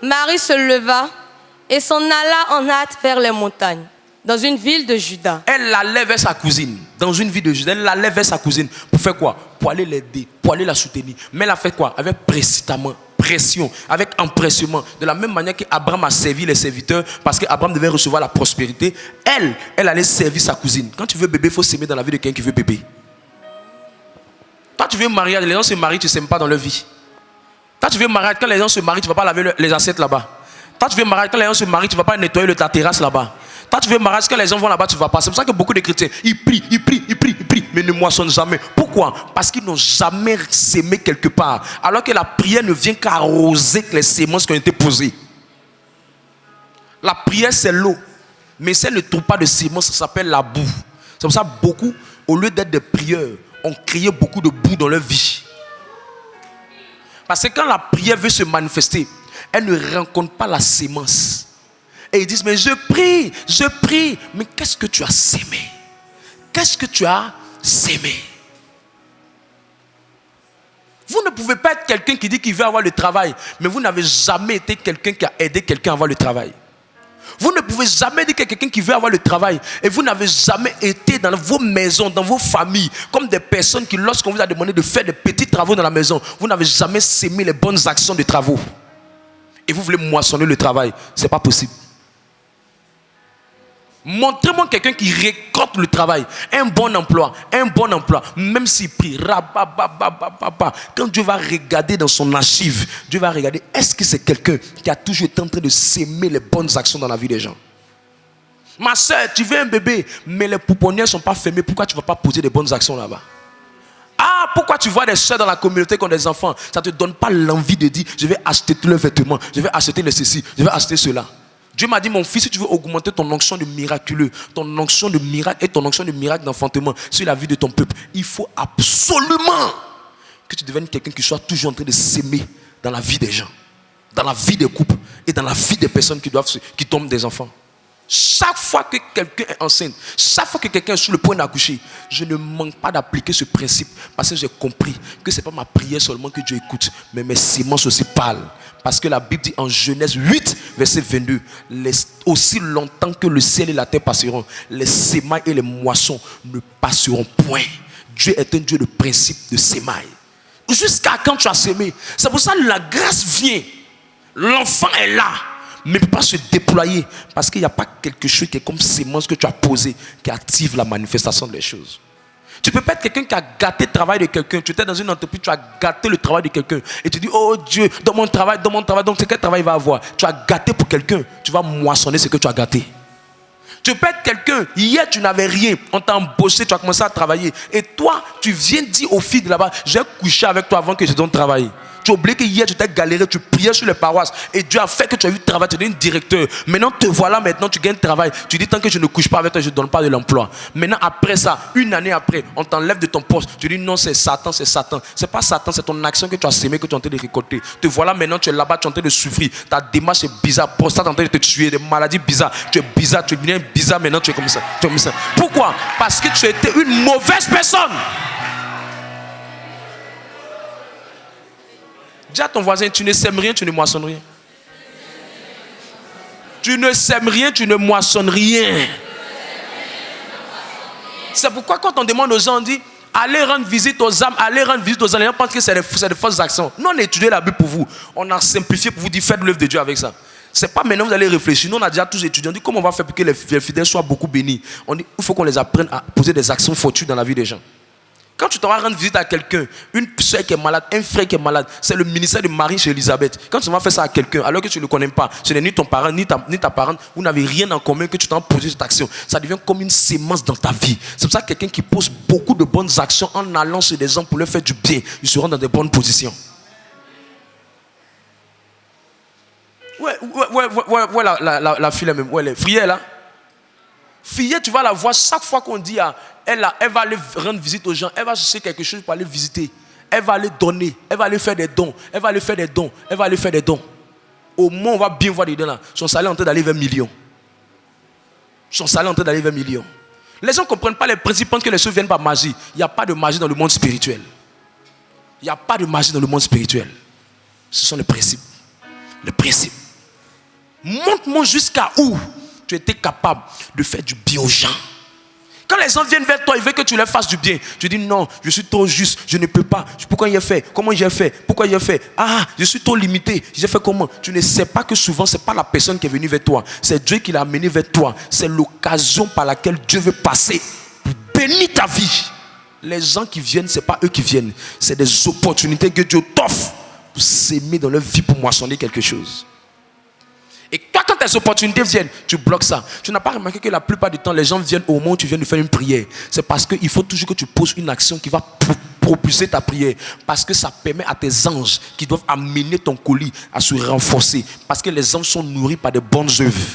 Marie se leva et s'en alla en hâte vers les montagnes, dans une ville de Juda. Elle allait vers sa cousine. Dans une ville de Juda, elle allait vers sa cousine. Pour faire quoi? Pour aller l'aider, pour aller la soutenir. Mais elle a fait quoi? Avec précipitamment, pression, avec empressement. De la même manière qu'Abraham a servi les serviteurs, parce qu'Abraham devait recevoir la prospérité. Elle allait servir sa cousine. Quand tu veux bébé, il faut s'aimer dans la vie de quelqu'un qui veut bébé. Quand tu veux marier, les gens se marient, tu ne s'aimes pas dans leur vie. Quand tu veux marier, quand les gens se marient, tu ne vas pas laver les assiettes là-bas. Quand tu veux marier, quand les gens se marient, tu ne vas pas nettoyer ta terrasse là-bas. Quand tu veux marier, quand les gens vont là-bas, tu ne vas pas. C'est pour ça que beaucoup de chrétiens, ils prient, mais ne moissonnent jamais. Pourquoi? Parce qu'ils n'ont jamais sémé quelque part. Alors que la prière ne vient qu'arroser les sémences qui ont été posées. La prière, c'est l'eau. Mais si elle ne trouve pas de sémences, ça s'appelle la boue. C'est pour ça que beaucoup, au lieu d'être des prieurs, ont créé beaucoup de boue dans leur vie. Parce que quand la prière veut se manifester, elle ne rencontre pas la sémence. Et ils disent, mais je prie. Mais qu'est-ce que tu as sémé? Qu'est-ce que tu as sémé? Vous ne pouvez pas être quelqu'un qui dit qu'il veut avoir le travail, mais vous n'avez jamais été quelqu'un qui a aidé quelqu'un à avoir le travail. Vous ne pouvez jamais dire que quelqu'un qui veut avoir le travail, et vous n'avez jamais été dans vos maisons, dans vos familles, comme des personnes qui, lorsqu'on vous a demandé de faire des petits travaux dans la maison, vous n'avez jamais sémé les bonnes actions de travaux. Et vous voulez moissonner le travail. Ce n'est pas possible. Montrez-moi quelqu'un qui récolte le travail. Un bon emploi. Même s'il prie. Quand Dieu va regarder dans son archive, Dieu va regarder, est-ce que c'est quelqu'un qui a toujours été en train de s'aimer les bonnes actions dans la vie des gens? Ma soeur, tu veux un bébé, mais les pouponnières ne sont pas fermées. Pourquoi tu ne vas pas poser des bonnes actions là-bas? Ah, pourquoi tu vois des soeurs dans la communauté qui ont des enfants? Ça ne te donne pas l'envie de dire, je vais acheter tous les vêtements, je vais acheter les ceci, je vais acheter cela. Dieu m'a dit, mon fils, si tu veux augmenter ton onction de miraculeux, ton onction de miracle et ton onction de miracle d'enfantement sur la vie de ton peuple, il faut absolument que tu deviennes quelqu'un qui soit toujours en train de s'aimer dans la vie des gens, dans la vie des couples et dans la vie des personnes qui tombent des enfants. Chaque fois que quelqu'un est enceinte, chaque fois que quelqu'un est sur le point d'accoucher, je ne manque pas d'appliquer ce principe parce que j'ai compris que ce n'est pas ma prière seulement que Dieu écoute, mais mes semences aussi parlent. Parce que la Bible dit en Genèse 8, verset 22, aussi longtemps que le ciel et la terre passeront, les semailles et les moissons ne passeront point. Dieu est un Dieu de principe, de semailles. Jusqu'à quand tu as semé. C'est pour ça que la grâce vient. L'enfant est là, mais ne peut pas se déployer. Parce qu'il n'y a pas quelque chose qui est comme sémence que tu as posé qui active la manifestation des choses. Tu peux pas être quelqu'un qui a gâté le travail de quelqu'un. Tu étais dans une entreprise, tu as gâté le travail de quelqu'un. Et tu dis, oh Dieu, dans mon travail, donc c'est quel travail il va avoir? Tu as gâté pour quelqu'un, tu vas moissonner ce que tu as gâté. Tu peux être quelqu'un, hier tu n'avais rien, on t'a embauché, tu as commencé à travailler. Et toi, tu viens dire aux filles de là-bas, j'ai couché avec toi avant que je donne travail. Tu as oublié que hier tu t'es galéré, tu priais sur les paroisses et Dieu a fait que tu as eu travail, tu es devenu directeur. Maintenant te voilà, maintenant tu gagnes travail. Tu dis tant que je ne couche pas avec toi, je ne donne pas de l'emploi. Maintenant après ça, une année après, on t'enlève de ton poste. Tu dis non, c'est Satan, c'est Satan. C'est pas Satan, c'est ton action que tu as sémé, que tu es en train de récolter. Te voilà maintenant, tu es là-bas, tu es en train de souffrir. Ta démarche est bizarre, prostate en train de te tuer, des maladies bizarres. Tu es bizarre, tu es bien bizarre, maintenant tu es comme ça. Tu es comme ça. Pourquoi? Parce que tu étais une mauvaise personne. Dis à ton voisin, tu ne sèmes rien, tu ne moissonnes rien. Tu ne sèmes rien, tu ne moissonnes rien. C'est pourquoi quand on demande aux gens, on dit, allez rendre visite aux âmes, allez rendre visite aux âmes. Les gens pensent que c'est des fausses actions. Nous, on a étudié la Bible pour vous. On a simplifié pour vous dire, faites l'œuvre de Dieu avec ça. C'est pas maintenant vous allez réfléchir. Nous, on a déjà tous étudié. On dit, comment on va faire pour que les fidèles soient beaucoup bénis? On dit, il faut qu'on les apprenne à poser des actions fortunes dans la vie des gens. Quand tu t'en vas rendre visite à quelqu'un, une soeur qui est malade, un frère qui est malade, c'est le ministère de Marie chez Elisabeth. Quand tu vas faire ça à quelqu'un, alors que tu ne le connais pas, ce n'est ni ton parent, ni ta parente, vous n'avez rien en commun, que tu t'en posé cette action. Ça devient comme une sémence dans ta vie. C'est pour ça que quelqu'un qui pose beaucoup de bonnes actions en allant chez des gens pour leur faire du bien, ils seront dans de bonnes positions. Ouais, la fille là même. Ouais, les Frielle là. Fille, tu vas la voir chaque fois qu'on dit à elle, va aller rendre visite aux gens, elle va chercher quelque chose pour aller visiter. Elle va aller donner, elle va aller faire des dons, elle va aller faire des dons, elle va aller faire des dons. Au moins, on va bien voir dedans là. Son salaire est en train d'aller vers millions. Son salaire est en train d'aller vers millions. Les gens ne comprennent pas les principes, pensent que les choses viennent par magie. Il n'y a pas de magie dans le monde spirituel. Il n'y a pas de magie dans le monde spirituel. Ce sont les principes. Les principes. Montre-moi jusqu'à où tu étais capable de faire du bien aux gens. Quand les gens viennent vers toi, ils veulent que tu leur fasses du bien. Tu dis non, je suis trop juste, je ne peux pas. Pourquoi il a fait? Comment j'ai fait? Pourquoi il a fait? Ah, je suis trop limité. J'ai fait comment? Tu ne sais pas que souvent, ce n'est pas la personne qui est venue vers toi. C'est Dieu qui l'a amené vers toi. C'est l'occasion par laquelle Dieu veut passer pour bénir ta vie. Les gens qui viennent, ce n'est pas eux qui viennent. C'est des opportunités que Dieu t'offre pour s'aimer dans leur vie, pour moissonner quelque chose. Et toi, quand tes opportunités viennent, tu bloques ça. Tu n'as pas remarqué que la plupart du temps, les gens viennent au moment où tu viens de faire une prière. C'est parce qu'il faut toujours que tu poses une action qui va propulser ta prière. Parce que ça permet à tes anges qui doivent amener ton colis à se renforcer. Parce que les anges sont nourris par de bonnes œuvres.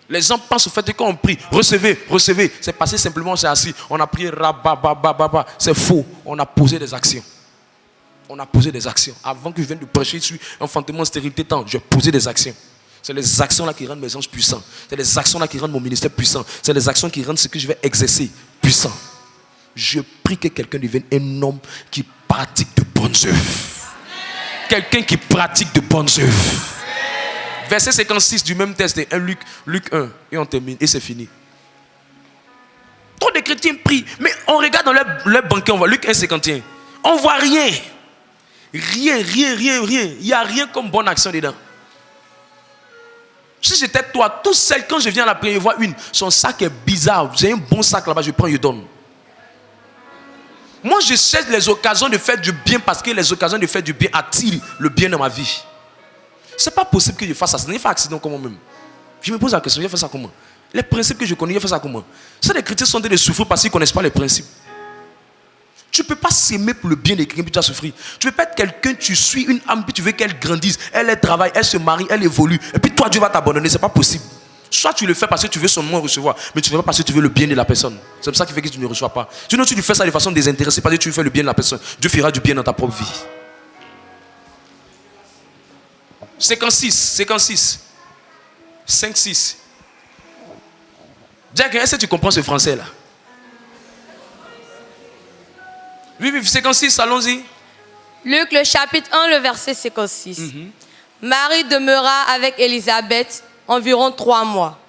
Les gens pensent au fait que quand on prie, recevez. C'est passé simplement, on s'est assis. On a prié, c'est faux. On a posé des actions. On a posé des actions. Avant que je vienne de prêcher sur enfantement, stérilité, temps, j'ai posé des actions. C'est les actions-là qui rendent mes anges puissants. C'est les actions-là qui rendent mon ministère puissant. C'est les actions qui rendent ce que je vais exercer puissant. Je prie que quelqu'un devienne un homme qui pratique de bonnes œuvres. Quelqu'un qui pratique de bonnes œuvres. Verset 56 du même texte, Luc 1, et on termine, et c'est fini. Trop de chrétiens prient, mais on regarde dans leur banquet, on voit Luc 1, 51. On voit rien. Rien. Il n'y a rien comme bonne action dedans. Si j'étais toi, toutes celles, quand je viens à la prière, je vois une, son sac est bizarre. J'ai un bon sac là-bas, je prends, je donne. Moi, je cherche les occasions de faire du bien parce que les occasions de faire du bien attirent le bien dans ma vie. C'est pas possible que je fasse ça. Ce n'est pas accident comment même. Je me pose la question, je fais ça comment? Les principes que je connais, je fais ça comment? Ça, les chrétiens sont en train de souffrir parce qu'ils ne connaissent pas les principes. Tu ne peux pas s'aimer pour le bien de quelqu'un puis tu vas souffrir. Tu ne peux pas être quelqu'un, tu suis une âme puis tu veux qu'elle grandisse, elle travaille, elle se marie, elle évolue. Et puis toi, Dieu va t'abandonner. Ce n'est pas possible. Soit tu le fais parce que tu veux son nom recevoir, mais tu ne le fais pas parce que tu veux le bien de la personne. C'est pour ça qui fait que tu ne reçois pas. Sinon, tu fais ça de façon désintéressée parce que tu veux faire le bien de la personne. Dieu fera du bien dans ta propre vie. 56. 5-6. Jack, est-ce que tu comprends ce français là? Oui, 56, allons-y. Luc, le chapitre 1, le verset 56. Marie demeura avec Élisabeth environ 3 mois.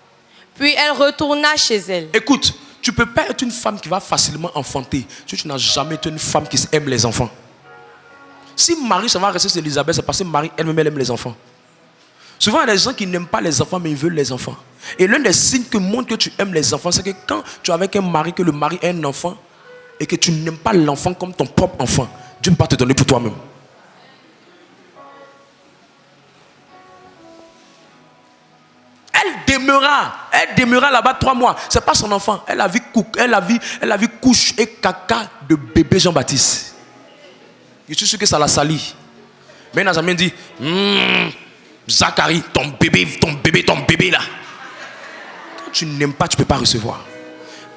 Puis elle retourna chez elle. Écoute, tu ne peux pas être une femme qui va facilement enfanter si tu n'as jamais été une femme qui aime les enfants. Si Marie, ça va rester sur Élisabeth, c'est parce que Marie elle-même, elle aime les enfants. Souvent, il y a des gens qui n'aiment pas les enfants, mais ils veulent les enfants. Et l'un des signes que montre que tu aimes les enfants, c'est que quand tu es avec un mari, que le mari a un enfant, et que tu n'aimes pas l'enfant comme ton propre enfant, Dieu ne peut pas te donner pour toi-même. Elle demeura là-bas 3 mois. C'est pas son enfant. Elle a vu couche et caca de bébé Jean-Baptiste. Je suis sûr que ça l'a sali. Mais il n'a jamais dit Zacharie, ton bébé là. Quand tu n'aimes pas, tu ne peux pas recevoir.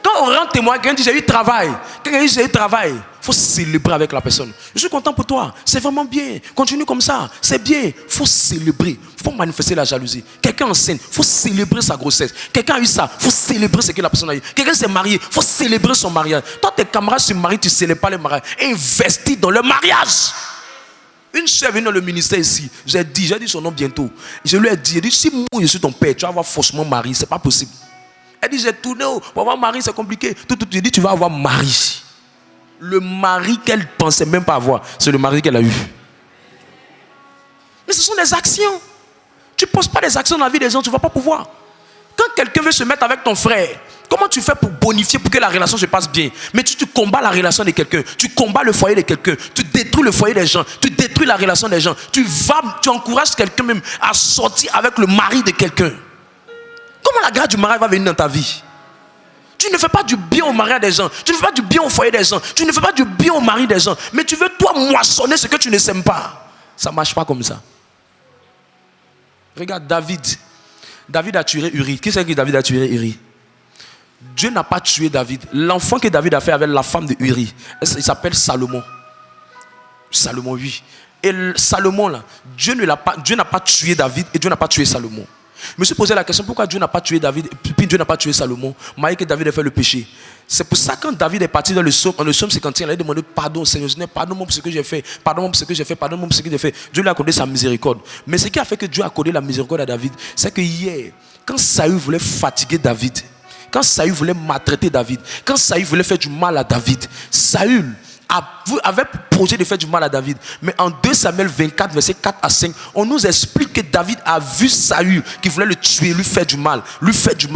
Quand on rend témoin, quelqu'un dit j'ai eu travail. Quelqu'un dit j'ai eu travail. Il faut célébrer avec la personne. Je suis content pour toi. C'est vraiment bien. Continue comme ça. C'est bien. Il faut célébrer. Il faut manifester la jalousie. Quelqu'un enceinte. Il faut célébrer sa grossesse. Quelqu'un a eu ça. Il faut célébrer ce que la personne a eu. Quelqu'un s'est marié. Il faut célébrer son mariage. Toi, tes camarades se marient, tu ne célèbres pas le mariage. Investis dans le mariage. Une soeur est venue dans le ministère ici. J'ai dit son nom bientôt. Je lui ai dit, si moi je suis ton père, tu vas avoir forcément mari. C'est pas possible. Elle dit, j'ai tourné, pour avoir mari, c'est compliqué. Je dis, tu vas avoir mari. Le mari qu'elle pensait même pas avoir, c'est le mari qu'elle a eu. Mais ce sont des actions. Tu ne poses pas des actions dans la vie des gens, tu ne vas pas pouvoir. Quand quelqu'un veut se mettre avec ton frère, comment tu fais pour bonifier, pour que la relation se passe bien? Mais tu combats la relation de quelqu'un, tu combats le foyer de quelqu'un, tu détruis le foyer des gens, tu détruis la relation des gens, tu encourages quelqu'un même à sortir avec le mari de quelqu'un. Comment la grâce du mariage va venir dans ta vie? Tu ne fais pas du bien au mariage des gens, tu ne fais pas du bien au foyer des gens, tu ne fais pas du bien au mari des gens, mais tu veux toi moissonner ce que tu ne sèmes pas. Ça ne marche pas comme ça. Regarde David. David a tué Uri. Qui c'est que David a tué Uri? Dieu n'a pas tué David. L'enfant que David a fait avec la femme de Uri, il s'appelle Salomon. Salomon, oui. Et Salomon, là, Dieu n'a pas tué David et Dieu n'a pas tué Salomon. Je me suis posé la question, pourquoi Dieu n'a pas tué David et puis Dieu n'a pas tué Salomon, malgré que David a fait le péché. C'est pour ça que quand David est parti dans le psaume 51, il a demandé pardon au Seigneur. Pardonne-moi pour ce que j'ai fait, pardonne-moi pour ce que j'ai fait, pardonne-moi pour ce que j'ai fait. Dieu lui a accordé sa miséricorde. Mais ce qui a fait que Dieu a accordé la miséricorde à David, c'est que hier, quand Saül voulait fatiguer David, quand Saül voulait maltraiter David, quand Saül voulait faire du mal à David, Saül avait pour projet de faire du mal à David. Mais en 2 Samuel 24, versets 4 à 5, on nous explique que David a vu Saül qui voulait le tuer, lui faire du mal.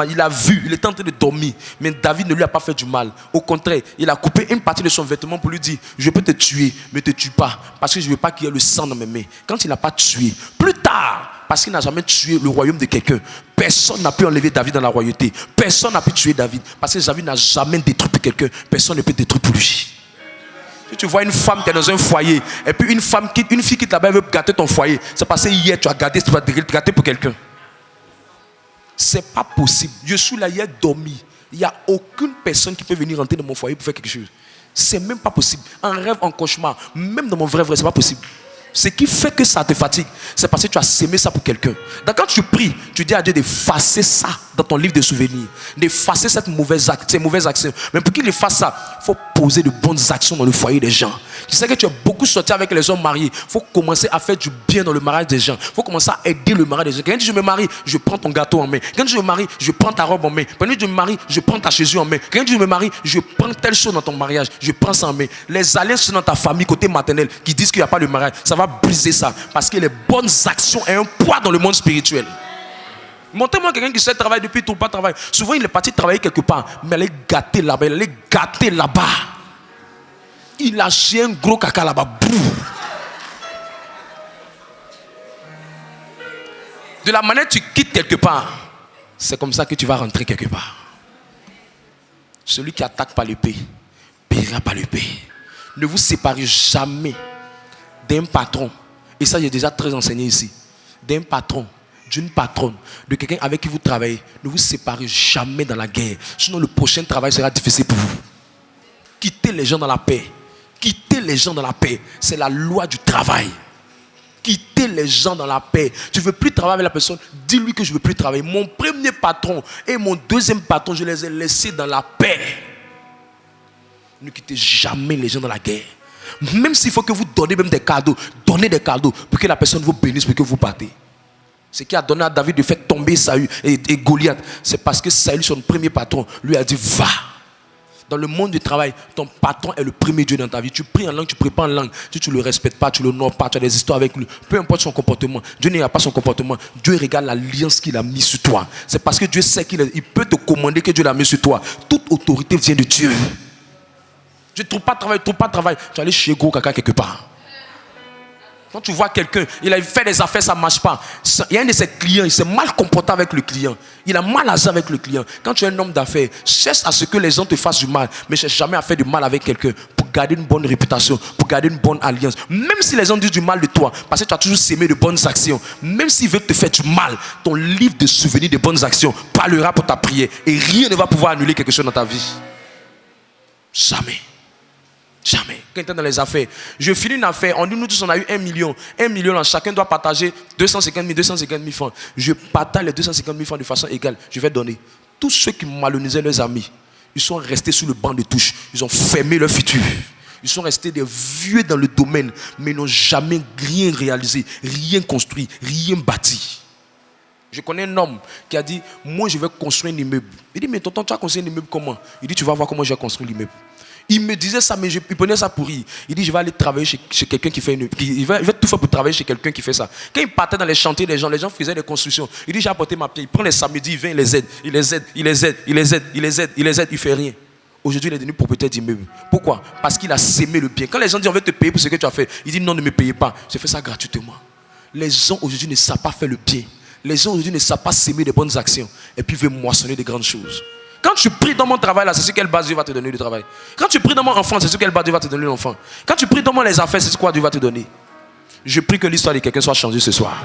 Il a vu, il était en train de dormir. Mais David ne lui a pas fait du mal. Au contraire, il a coupé une partie de son vêtement pour lui dire, je peux te tuer, mais ne te tue pas. Parce que je ne veux pas qu'il y ait le sang dans mes mains. Quand il n'a pas tué, plus tard, parce qu'il n'a jamais tué le royaume de quelqu'un, personne n'a pu enlever David dans la royauté. Personne n'a pu tuer David. Parce que David n'a jamais détruit pour quelqu'un. Personne ne peut détruire pour lui. Si tu vois une femme qui est dans un foyer, et puis une fille qui là-bas veut gâter ton foyer, c'est parce que hier tu as gâté pour quelqu'un. C'est pas possible. Je suis là hier dormi. Il n'y a aucune personne qui peut venir rentrer dans mon foyer pour faire quelque chose. C'est même pas possible. En rêve, en cauchemar, même dans mon vrai, c'est pas possible. Ce qui fait que ça te fatigue, c'est parce que tu as sémé ça pour quelqu'un. Donc quand tu pries, tu dis à Dieu d'effacer ça dans ton livre de souvenirs, d'effacer ces mauvaises actions. Mais pour qu'il efface ça, il faut poser de bonnes actions dans le foyer des gens. Tu sais que tu as beaucoup sorti avec les hommes mariés. Il faut commencer à faire du bien dans le mariage des gens. Il faut commencer à aider le mariage des gens. Quand je me marie, je prends ton gâteau en main. Quand je me marie, je prends ta robe en main. Quand je me marie, je prends ta chasuble en main. Quand je me marie, je prends telle chose dans ton mariage. Je prends ça en main. Les alliances dans ta famille côté maternel qui disent qu'il n'y a pas de mariage, ça va briser ça. Parce que les bonnes actions ont un poids dans le monde spirituel. Montrez-moi quelqu'un qui sait travailler depuis tout pas travailler. Souvent, il est parti travailler quelque part, mais il est gâté là-bas. Il est gâté là-bas. Il a chié un gros caca là-bas. De la manière que tu quittes quelque part, c'est comme ça que tu vas rentrer quelque part. Celui qui attaque par l'épée, paiera par l'épée. Ne vous séparez jamais d'un patron. Et ça, j'ai déjà très enseigné ici. D'un patron, d'une patronne, de quelqu'un avec qui vous travaillez. Ne vous séparez jamais dans la guerre. Sinon, le prochain travail sera difficile pour vous. Quittez les gens dans la paix. Quittez les gens dans la paix. C'est la loi du travail. Quittez les gens dans la paix. Tu ne veux plus travailler avec la personne, dis-lui que je ne veux plus travailler. Mon premier patron et mon deuxième patron, je les ai laissés dans la paix. Ne quittez jamais les gens dans la guerre. Même s'il faut que vous donnez même des cadeaux, donnez des cadeaux pour que la personne vous bénisse, pour que vous partez. Ce qui a donné à David de faire tomber Saül et Goliath, c'est parce que Saül, son premier patron, lui a dit va. Dans le monde du travail, ton patron est le premier Dieu dans ta vie. Tu pries en langue, tu ne pries pas en langue. Si tu ne le respectes pas, tu ne l'honores pas, tu as des histoires avec lui. Peu importe son comportement, Dieu n'a pas son comportement. Dieu regarde l'alliance qu'il a mise sur toi. C'est parce que Dieu sait qu'il peut te commander que Dieu l'a mis sur toi. Toute autorité vient de Dieu. Je ne trouve pas de travail, Tu vas aller chez gros caca quelque part. Quand tu vois quelqu'un, il a fait des affaires, ça ne marche pas. Il y a un de ses clients, il s'est mal comporté avec le client. Il a mal agi avec le client. Quand tu es un homme d'affaires, cherche à ce que les gens te fassent du mal, mais cherche jamais à faire du mal avec quelqu'un pour garder une bonne réputation, pour garder une bonne alliance. Même si les gens disent du mal de toi, parce que tu as toujours sémé de bonnes actions, même s'ils veulent te faire du mal, ton livre de souvenirs de bonnes actions parlera pour ta prière et rien ne va pouvoir annuler quelque chose dans ta vie. Jamais. Jamais. Quand tu es dans les affaires, je finis une affaire, on dit nous tous on a eu 1 million. 1 million là, chacun doit partager 250 000 francs. Je partage les 250 000 francs de façon égale. Je vais donner. Tous ceux qui malhonnisaient leurs amis, ils sont restés sur le banc de touche. Ils ont fermé leur futur. Ils sont restés des vieux dans le domaine, mais ils n'ont jamais rien réalisé, rien construit, rien bâti. Je connais un homme qui a dit, moi je vais construire un immeuble. Il dit, mais tonton, tu as construit un immeuble comment? Il dit, tu vas voir comment j'ai construit l'immeuble. Il me disait ça, mais il prenait ça pour rire. Il dit, je vais aller travailler chez quelqu'un qui fait il va tout faire pour travailler chez quelqu'un qui fait ça. Quand il partait dans les chantiers, les gens faisaient des constructions. Il dit, j'ai apporté ma pierre. Il prend les samedis, il vient, il les aide. Il fait rien. Aujourd'hui, il est devenu propriétaire d'immeuble. Pourquoi? Parce qu'il a sémé le bien. Quand les gens disent, on veut te payer pour ce que tu as fait, il dit, non, ne me payez pas. J'ai fait ça gratuitement. Les gens aujourd'hui ne savent pas faire le bien. Les gens aujourd'hui ne savent pas s'aimer des bonnes actions. Et puis, ils veulent moissonner de grandes choses. Quand tu pries dans mon travail, là, c'est sur quelle base Dieu va te donner le travail. Quand tu pries dans mon enfant, c'est sur quelle base Dieu va te donner l'enfant. Quand tu pries dans les affaires, c'est sur quoi Dieu va te donner. Je prie que l'histoire de quelqu'un soit changée ce soir.